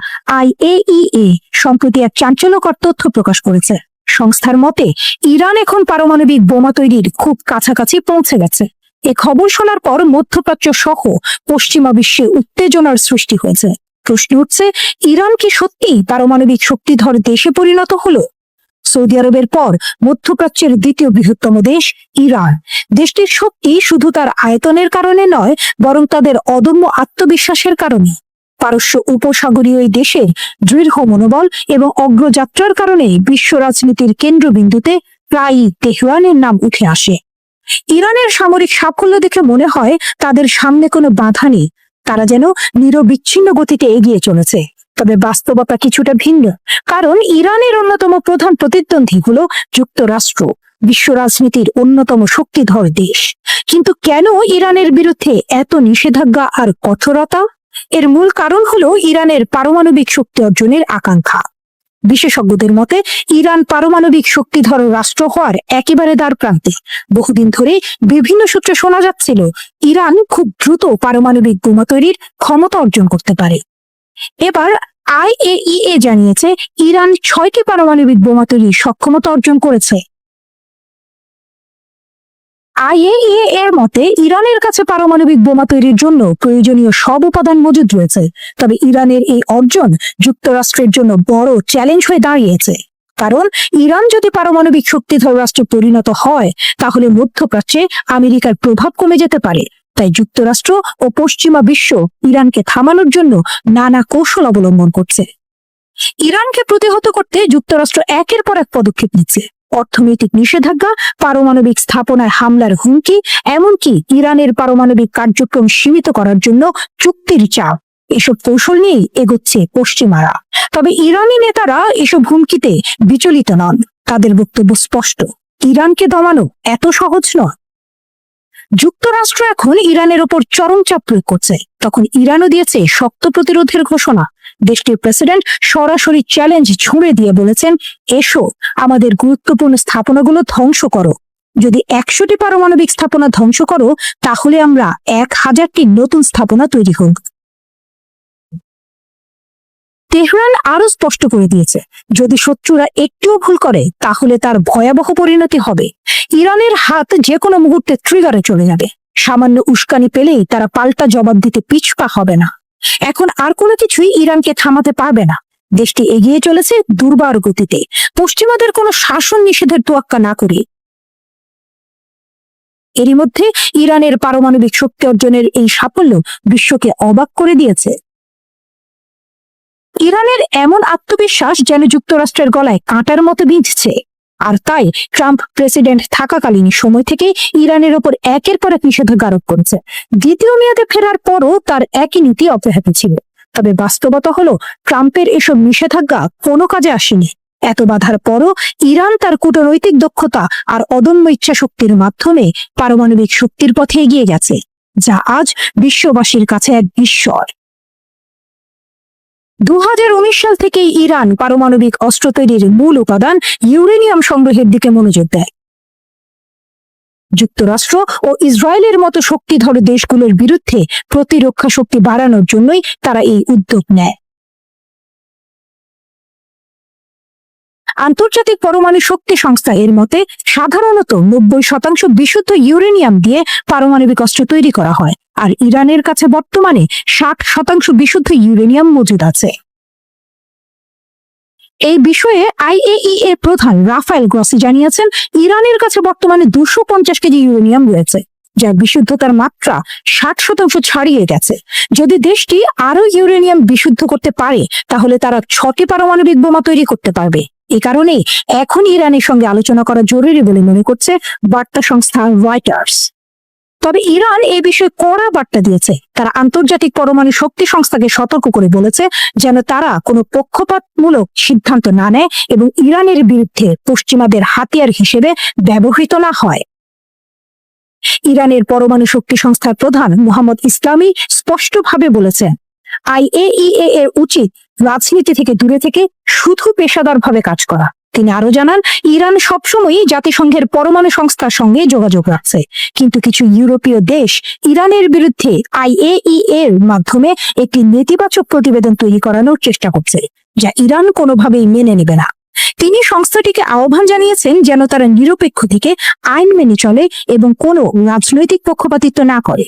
IAEA সম্প্রতি এক চাঞ্চল্যকর তথ্য প্রকাশ করেছে। সংস্থার মতে ইরান এখন পারমাণবিক বোমা তৈরির খুব কাছাকাছি পৌঁছে গেছে। এ খবর শোনার পর মধ্যপ্রাচ্য সহ পশ্চিমা বিশ্বে উত্তেজনার সৃষ্টি হয়েছে। প্রশ্ন উঠছে, ইরান কি সত্যিই পারমাণবিক শক্তিধর দেশে পরিণত হলো? সৌদি আরবের পর মধ্যপ্রাচ্যের দ্বিতীয় বৃহত্তম দেশ ইরান। দেশটির শক্তি শুধু তার আয়তনের কারণে নয়, বরং তাদের অদম্য আত্মবিশ্বাসের কারণে। পারস্য উপসাগরীয় এই দেশের দৃঢ় মনোবল এবং অগ্রযাত্রার কারণে বিশ্ব রাজনীতির কেন্দ্রবিন্দুতে প্রায়ই তেহরানের নাম উঠে আসে। ইরানের সামরিক সাফল্য দেখে মনে হয় তাদের সামনে কোনো বাধা নেই, তারা যেন নিরবিচ্ছিন্ন গতিতে এগিয়ে চলেছে। তবে বাস্তবতা কিছুটা ভিন্ন, কারণ ইরানের অন্যতম প্রধান প্রতিদ্বন্দ্বী হলো যুক্তরাষ্ট্র, বিশ্ব রাজনীতির অন্যতম শক্তিধর দেশ। কিন্তু কেন ইরানের বিরুদ্ধে এত নিষেধাজ্ঞা আর কঠোরতা? এর মূল কারণ হলো ইরানের পারমাণবিক শক্তি অর্জনের আকাঙ্ক্ষা। বিশেষজ্ঞদের মতে ইরান পারমাণবিক শক্তিধর রাষ্ট্র হওয়ার একেবারে দ্বারপ্রান্তে। বহুদিন ধরে বিভিন্ন সূত্রে শোনা যাচ্ছিল ইরান খুব দ্রুত পারমাণবিক বোমা তৈরির ক্ষমতা অর্জন করতে পারে। এবার IAEA জানিয়েছে ইরান 6টি পারমাণবিক বোমা তৈরির সক্ষমতা অর্জন করেছে। IAEA এর মতে ইরানের কাছে পারমাণবিক বোমা তৈরির জন্য প্রয়োজনীয় সব উপাদান মজুদ রয়েছে। তবে ইরানের এই অর্জন যুক্তরাষ্ট্রের জন্য বড় চ্যালেঞ্জ হয়ে দাঁড়িয়েছে, কারণ ইরান যদি পারমাণবিক শক্তিধর রাষ্ট্রে পরিণত হয় তাহলে মধ্যপ্রাচ্যে আমেরিকার প্রভাব কমে যেতে পারে। তাই যুক্তরাষ্ট্র ও পশ্চিমা বিশ্ব ইরানকে থামানোর জন্য নানা কৌশল অবলম্বন করছে। ইরানকে প্রতিহত করতে যুক্তরাষ্ট্র একের পর এক পদক্ষেপ নিচ্ছে। অর্থনৈতিক নিষেধাজ্ঞা, পারমাণবিক স্থাপনায় হামলার হুমকি, এমনকি ইরানের পারমাণবিক কার্যক্রম সীমিত করার জন্য চুক্তির চাপ, এসব কৌশল নিয়েই এগোচ্ছে পশ্চিমারা। তবে ইরানি নেতারা এসব হুমকিতে বিচলিত নন। তাদের বক্তব্য স্পষ্ট, ইরানকে দমানো এত সহজ নয়। যুক্তরাষ্ট্র এখন ইরানের ওপর চরম চাপ প্রয়োগ করছে, তখন ইরানও দিয়েছে শক্ত প্রতিরোধের ঘোষণা। দেশটির প্রেসিডেন্ট সরাসরি চ্যালেঞ্জ ছুঁড়ে দিয়ে বলেছেন, এসো আমাদের গুরুত্বপূর্ণ স্থাপনাগুলো ধ্বংস করো। যদি 100টি পারমাণবিক স্থাপনা ধ্বংস করো তাহলে আমরা 1000টি নতুন স্থাপনা তৈরি হোক। তেহরান আরো স্পষ্ট করে দিয়েছে, যদি শত্রুরা একটুও ভুল করে তাহলে তার ভয়াবহ পরিণতি হবে। ইরানের হাত যে কোনো মুহূর্তে ট্রিগারে চলে যাবে। সামান্য উস্কানি পেলেই তারা পাল্টা জবাব দিতে পিছপা হবে না। এখন আর কোনো কিছুই ইরানকে থামাতে পারবে না। দেশটি এগিয়ে চলেছে দুর্বার গতিতে, পশ্চিমাদের কোনো শাসন নিষেধের তোয়াক্কা না করে। এরই মধ্যে ইরানের পারমাণবিক শক্তি অর্জনের এই সাফল্য বিশ্বকে অবাক করে দিয়েছে। ইরানের এমন আত্মবিশ্বাস যেন যুক্তরাষ্ট্রের গলায় কাঁটার মতো বিঁধছে। আর তাই ট্রাম্প প্রেসিডেন্ট থাকাকালীন সময় থেকে ইরানের ওপর একের পর এক নিষেধাজ্ঞা আরোপ করেছে। দ্বিতীয় মেয়াদে ফেরার পরও তার একই নীতি অব্যাহত ছিল। তবে বাস্তবতা হলো ট্রাম্পের এসব নিষেধাজ্ঞা কোনো কাজে আসেনি। এত বাধার পরও ইরান তার কূটনৈতিক দক্ষতা আর অদম্য ইচ্ছা শক্তির মাধ্যমে পারমাণবিক শক্তির পথে এগিয়ে গেছে, যা আজ বিশ্ববাসীর কাছে এক বিস্ময়। 2019 সাল থেকে ইরান পারমাণবিক অস্ত্র তৈরির মূল উপাদান ইউরেনিয়াম সংগ্রহের দিকে মনোযোগ দেয়। যুক্তরাষ্ট্র ও ইসরায়েলের মতো শক্তিধর দেশগুলোর বিরুদ্ধে প্রতিরক্ষা শক্তি বাড়ানোর জন্যই তারা এই উদ্যোগ নেয়। আন্তর্জাতিক পরমাণু শক্তি সংস্থা এর মতে সাধারণত 90% বিশুদ্ধ ইউরেনিয়াম দিয়ে পারমাণবিক অস্ত্র তৈরি করা হয়, আর ইরানের কাছে বর্তমানে 60% বিশুদ্ধ ইউরেনিয়াম মজুদ আছে। এই বিষয়ে IAEA প্রধান রাফায়েল গ্রসি জানিয়েছেন, ইরানের কাছে বর্তমানে 250 কেজি ইউরেনিয়াম রয়েছে, যার বিশুদ্ধতার মাত্রা 60% ছাড়িয়ে গেছে। যদি দেশটি আরো ইউরেনিয়াম বিশুদ্ধ করতে পারে তাহলে তারা 6টি পারমাণবিক বোমা তৈরি করতে পারবে। এই কারণেই এখন ইরানের সঙ্গে আলোচনা করা জরুরি বলে মনে করছে বার্তা সংস্থা রয়টার্স। তবে ইরান এই বিষয়ে কড়া বার্তা দিয়েছে। তারা আন্তর্জাতিক পরমাণু শক্তি সংস্থাকে সতর্ক করে বলেছে যেন তারা কোনো পক্ষপাতমূলক সিদ্ধান্ত না নেয় এবং ইরানের বিরুদ্ধে পশ্চিমাদের হাতিয়ার হিসেবে ব্যবহৃত না হয়। ইরানের পরমাণু শক্তি সংস্থার প্রধান মোহাম্মদ ইসলামী স্পষ্টভাবে বলেছেন, IAEA এর উচিত রাজনীতি থেকে দূরে থেকে শুধু পেশাদারভাবে কাজ করা। তিনি আরো জানান, ইরান সবসময়ই জাতিসংঘের পরমাণু সংস্থার সঙ্গে যোগাযোগ রাখছে, কিন্তু কিছু ইউরোপীয় দেশ ইরানের বিরুদ্ধে IAEA এর মাধ্যমে একটি নেতিবাচক প্রতিবেদন তৈরি করানোর চেষ্টা করছে, যা ইরান কোনোভাবেই মেনে নেবে না। তিনি সংস্থাটিকে আহ্বান জানিয়েছেন যেন তারা নিরপেক্ষ থেকে আইন মেনে চলে এবং কোনো রাজনৈতিক পক্ষপাতিত্ব না করে।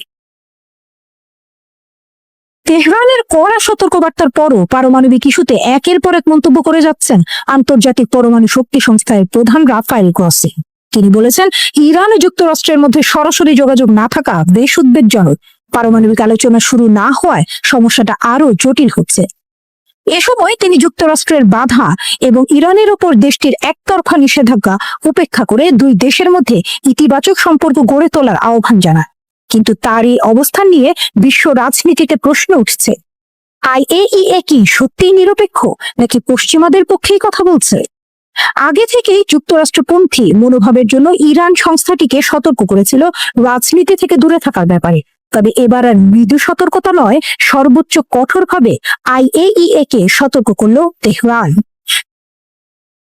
তেহরানের কড়া সতর্কবার্তার পরও পারমাণবিক ইস্যুতে একের পর এক মন্তব্য করে যাচ্ছেন আন্তর্জাতিক পরমাণু শক্তি সংস্থার প্রধান রাফায়েল গ্রসি। তিনি বলেছেন, ইরান ও যুক্তরাষ্ট্রের মধ্যে সরাসরি যোগাযোগ না থাকা বেশ উদ্বেগজনক। পারমাণবিক আলোচনা শুরু না হওয়ায় সমস্যাটা আরো জটিল হচ্ছে। এ সময় তিনি যুক্তরাষ্ট্রের বাধা এবং ইরানের ওপর দেশটির একতরফা নিষেধাজ্ঞা উপেক্ষা করে দুই দেশের মধ্যে ইতিবাচক সম্পর্ক গড়ে তোলার আহ্বান জানান। কিন্তু তার এই অবস্থান নিয়ে বিশ্ব রাজনীতিতে প্রশ্ন উঠছে, আইএইএ কি সত্যিই নিরপেক্ষ নাকি পশ্চিমাদের পক্ষেই কথা বলছে? আগে থেকেই যুক্তরাষ্ট্রপন্থী মনোভাবের জন্য ইরান সংস্থাটিকে সতর্ক করেছিল রাজনীতি থেকে দূরে থাকার ব্যাপারে। তবে এবার আর মৃদু সতর্কতা নয়, সর্বোচ্চ কঠোরভাবে আইএইএ কে সতর্ক করল তেহরান।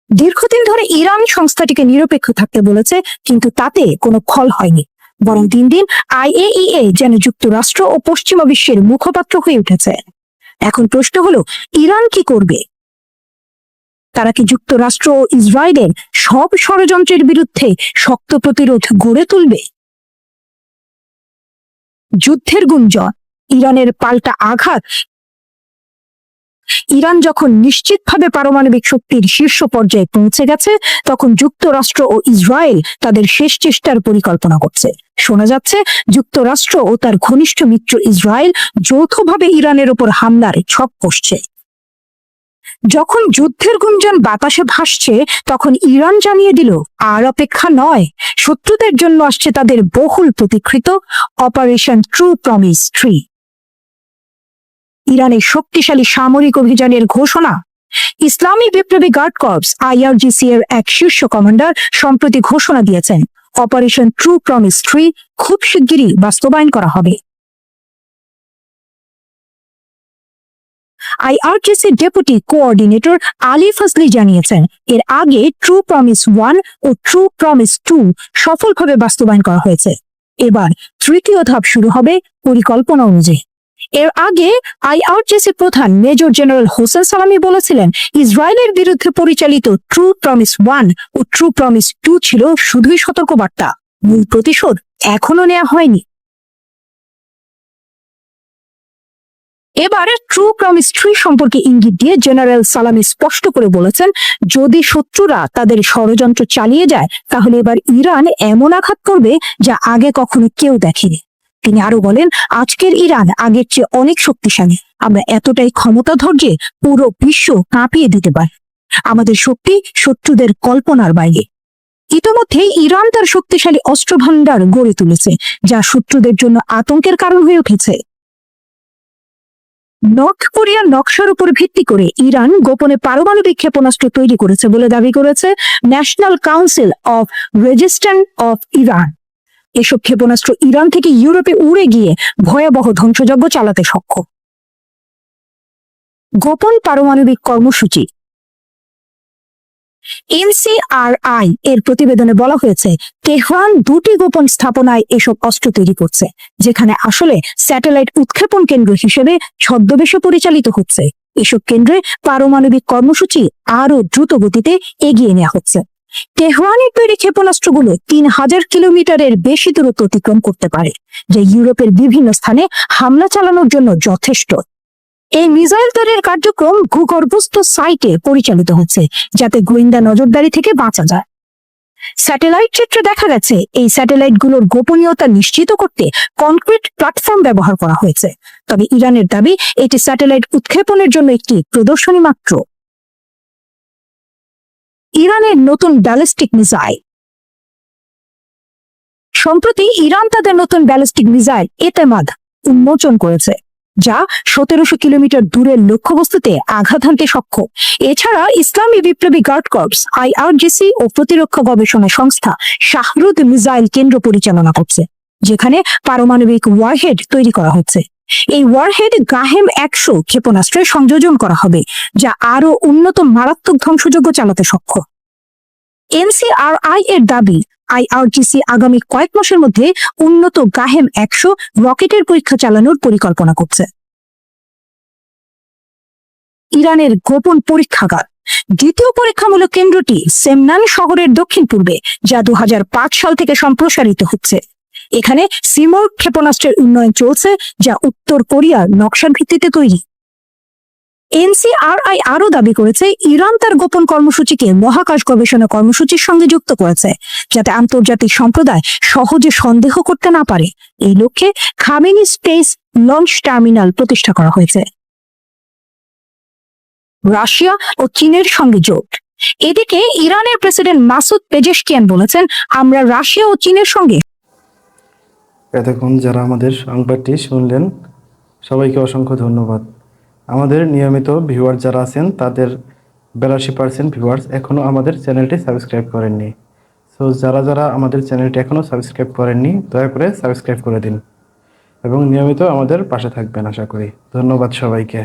দীর্ঘদিন ধরে ইরান সংস্থাটিকে নিরপেক্ষ থাকতে বলেছে, কিন্তু তাতে কোনো ফল হয়নি। বরং দিন দিন আইএইএ যেন যুক্তরাষ্ট্র ও পশ্চিমা বিশ্বের মুখপাত্র হয়ে উঠেছে। এখন প্রশ্ন হলো, ইরান কি করবে? তারা কি যুক্তরাষ্ট্র ও ইসরায়েলের সব ষড়যন্ত্রের বিরুদ্ধে শক্ত প্রতিরোধ গড়ে তুলবে? যুদ্ধের গুঞ্জন, ইরানের পাল্টা আঘাত। ইরান যখন নিশ্চিতভাবে পারমাণবিক শক্তির শীর্ষ পর্যায়ে পৌঁছে গেছে, তখন যুক্তরাষ্ট্র ও ইসরায়েল তাদের শেষ চেষ্টার পরিকল্পনা করছে। শোনা যাচ্ছে, যুক্তরাষ্ট্র ও তার ঘনিষ্ঠ মিত্র ইসরায়েল যৌথভাবে ইরানের ওপর হামলার ছক কষছে। যখন যুদ্ধের গুঞ্জন বাতাসে ভাসছে, তখন ইরান জানিয়ে দিল, আর অপেক্ষা নয়, শত্রুদের জন্য আসছে তাদের বহুল প্রতীক্ষিত অপারেশন ট্রু প্রমিস 3। ইরানের শক্তিশালী সামরিক অভিযানের ঘোষণা। ইসলামী বিপ্লবী গার্ড কর্পস IRGC এর এক শীর্ষ কমান্ডার সম্প্রতি ঘোষণা দিয়েছেন, অপারেশন ট্রু প্রমিস 3 খুব শিগগিরই বাস্তবায়ন করা হবে। IRGC ডেপুটি কোঅর্ডিনেটর আলী ফজলি জানিয়েছেন, এর আগে ট্রু প্রমিস 1 ও ট্রু প্রমিস 2 সফলভাবে বাস্তবায়ন করা হয়েছে। এবার তৃতীয় ধাপ শুরু হবে পরিকল্পনা অনুযায়ী। এর আগে IRGC প্রধান মেজর জেনারেল হোসেন সালামি বলেছিলেন, ইসরায়েলের বিরুদ্ধে পরিচালিত ট্রু প্রমিস 1 ও ট্রু প্রমিস 2 ছিল শুধুই সতর্কবার্তা, মূল প্রতিশোধ এখনো নেওয়া হয়নি। এবারে ট্রু প্রমিস 3 সম্পর্কে ইঙ্গিত দিয়ে জেনারেল সালামি স্পষ্ট করে বলেছেন, যদি শত্রুরা তাদের ষড়যন্ত্র চালিয়ে যায়, তাহলে এবার ইরান এমন আঘাত করবে যা আগে কখনো কেউ দেখেনি। তিনি আরো বলেন, আজকের ইরান আগের চেয়ে অনেক শক্তিশালী। আমরা এতটাই ক্ষমতাধর যে পুরো বিশ্ব কাঁপিয়ে দিতে পারি। আমাদের শক্তি শত্রুদের কল্পনার বাইরে। ইতোমধ্যে ইরান তার শক্তিশালী অস্ত্র ভান্ডার গড়ে তুলেছে, যা শত্রুদের জন্য আতঙ্কের কারণ হয়ে উঠেছে। নর্থ কোরিয়ার নকশার উপর ভিত্তি করে ইরান গোপনে পারমাণবিক ক্ষেপণাস্ত্র তৈরি করেছে বলে দাবি করেছে national council of resistance of Iran. এসব ক্ষেপণাস্ত্র ইরান থেকে ইউরোপে উড়ে গিয়ে ভয়াবহ ধ্বংসযজ্ঞ চালাতে সক্ষম। গোপন পারমাণবিক কর্মসূচি। NCRI এর প্রতিবেদনে বলা হয়েছে, তেহরান 2টি গোপন স্থাপনায় এসব অস্ত্র তৈরি করছে, যেখানে আসলে স্যাটেলাইট উৎক্ষেপণ কেন্দ্র হিসেবে ছদ্মবেশে পরিচালিত হচ্ছে। এসব কেন্দ্রে পারমাণবিক কর্মসূচি আরো দ্রুত গতিতে এগিয়ে নেওয়া হচ্ছে। তেহরানের তৈরি ক্ষেপণাস্ত্রগুলো 3000 কিলোমিটারের বেশি দূরত্ব অতিক্রম করতে পারে, যা ইউরোপের বিভিন্ন স্থানে হামলা চালানোর জন্য যথেষ্ট। এই মিসাইল তৈরির কার্যক্রম ভূগর্ভস্থ সাইটে পরিচালিত হচ্ছে, যাতে গোয়েন্দা নজরদারি থেকে বাঁচা যায়। স্যাটেলাইট চিত্রে দেখা গেছে, এই স্যাটেলাইটগুলোর গোপনীয়তা নিশ্চিত করতে কনক্রিট প্ল্যাটফর্ম ব্যবহার করা হয়েছে। তবে ইরানের দাবি, এটি স্যাটেলাইট উৎক্ষেপণের জন্য একটি প্রদর্শনী মাত্র। ইরানের নতুন ব্যালিস্টিক মিসাইল। সম্প্রতি ইরান তাদের নতুন ব্যালিস্টিক মিসাইল এতেমাদ উন্মোচন করেছে, যা 1700 কিলোমিটার দূরের লক্ষ্যবস্তুতে আঘাত হানতে সক্ষম। এছাড়া ইসলামী বিপ্লবী গার্ড কর্পস IRGC ও প্রতিরক্ষা গবেষণা সংস্থা শাহরুদ মিসাইল কেন্দ্র পরিচালনা করছে, যেখানে পারমাণবিক ওয়ারহেড তৈরি করা হচ্ছে। এই ওয়ারহেড গাহেম 100 ক্ষেপণাস্ত্রে সংযোজন করা হবে, যা আরো উন্নত মারাত্মক ধ্বংসযজ্ঞ চালাতে সক্ষম। NCRI এর দাবি, IRGC আগামী কয়েক মাসের মধ্যে উন্নত গাহেম 100 রকেটের পরীক্ষা চালানোর পরিকল্পনা করছে। ইরানের গোপন পরীক্ষাগার। দ্বিতীয় পরীক্ষামূলক কেন্দ্রটি সেমনান শহরের দক্ষিণ পূর্বে, যা 2005 সাল থেকে সম্প্রসারিত হচ্ছে। এখানে সিমোর ক্ষেপণাস্ত্রের উন্নয়ন চলছে, যা উত্তর কোরিয়ার নকশার ভিত্তিতে তৈরি। এনসিআরআই আরও দাবি করেছে ইরান তার গোপন কর্মসূচিকে মহাকাশ গবেষণা কর্মসূচির সঙ্গে যুক্ত করেছে, যাতে আন্তর্জাতিক সম্প্রদায় সহজে সন্দেহ করতে না পারে। এই লক্ষ্যে খামেনি স্পেস লঞ্চ টার্মিনাল প্রতিষ্ঠা করা হয়েছে। রাশিয়া ও চীনের সঙ্গে জোট। এদিকে ইরানের প্রেসিডেন্ট মাসুদ পেজেশকিয়ান বলেছেন, আমরা রাশিয়া ও চীনের সঙ্গে। এতক্ষণ যারা আমাদের সংবাদটি শুনলেন সবাইকে অসংখ্য ধন্যবাদ। আমাদের নিয়মিত ভিউয়ার যারা আছেন তাদের 82% ভিউয়ার্স এখনও আমাদের চ্যানেলটি সাবস্ক্রাইব করেননি। সো যারা যারা আমাদের চ্যানেলটি এখনও সাবস্ক্রাইব করেননি দয়া করে সাবস্ক্রাইব করে দিন এবং নিয়মিত আমাদের পাশে থাকবেন আশা করি। ধন্যবাদ সবাইকে।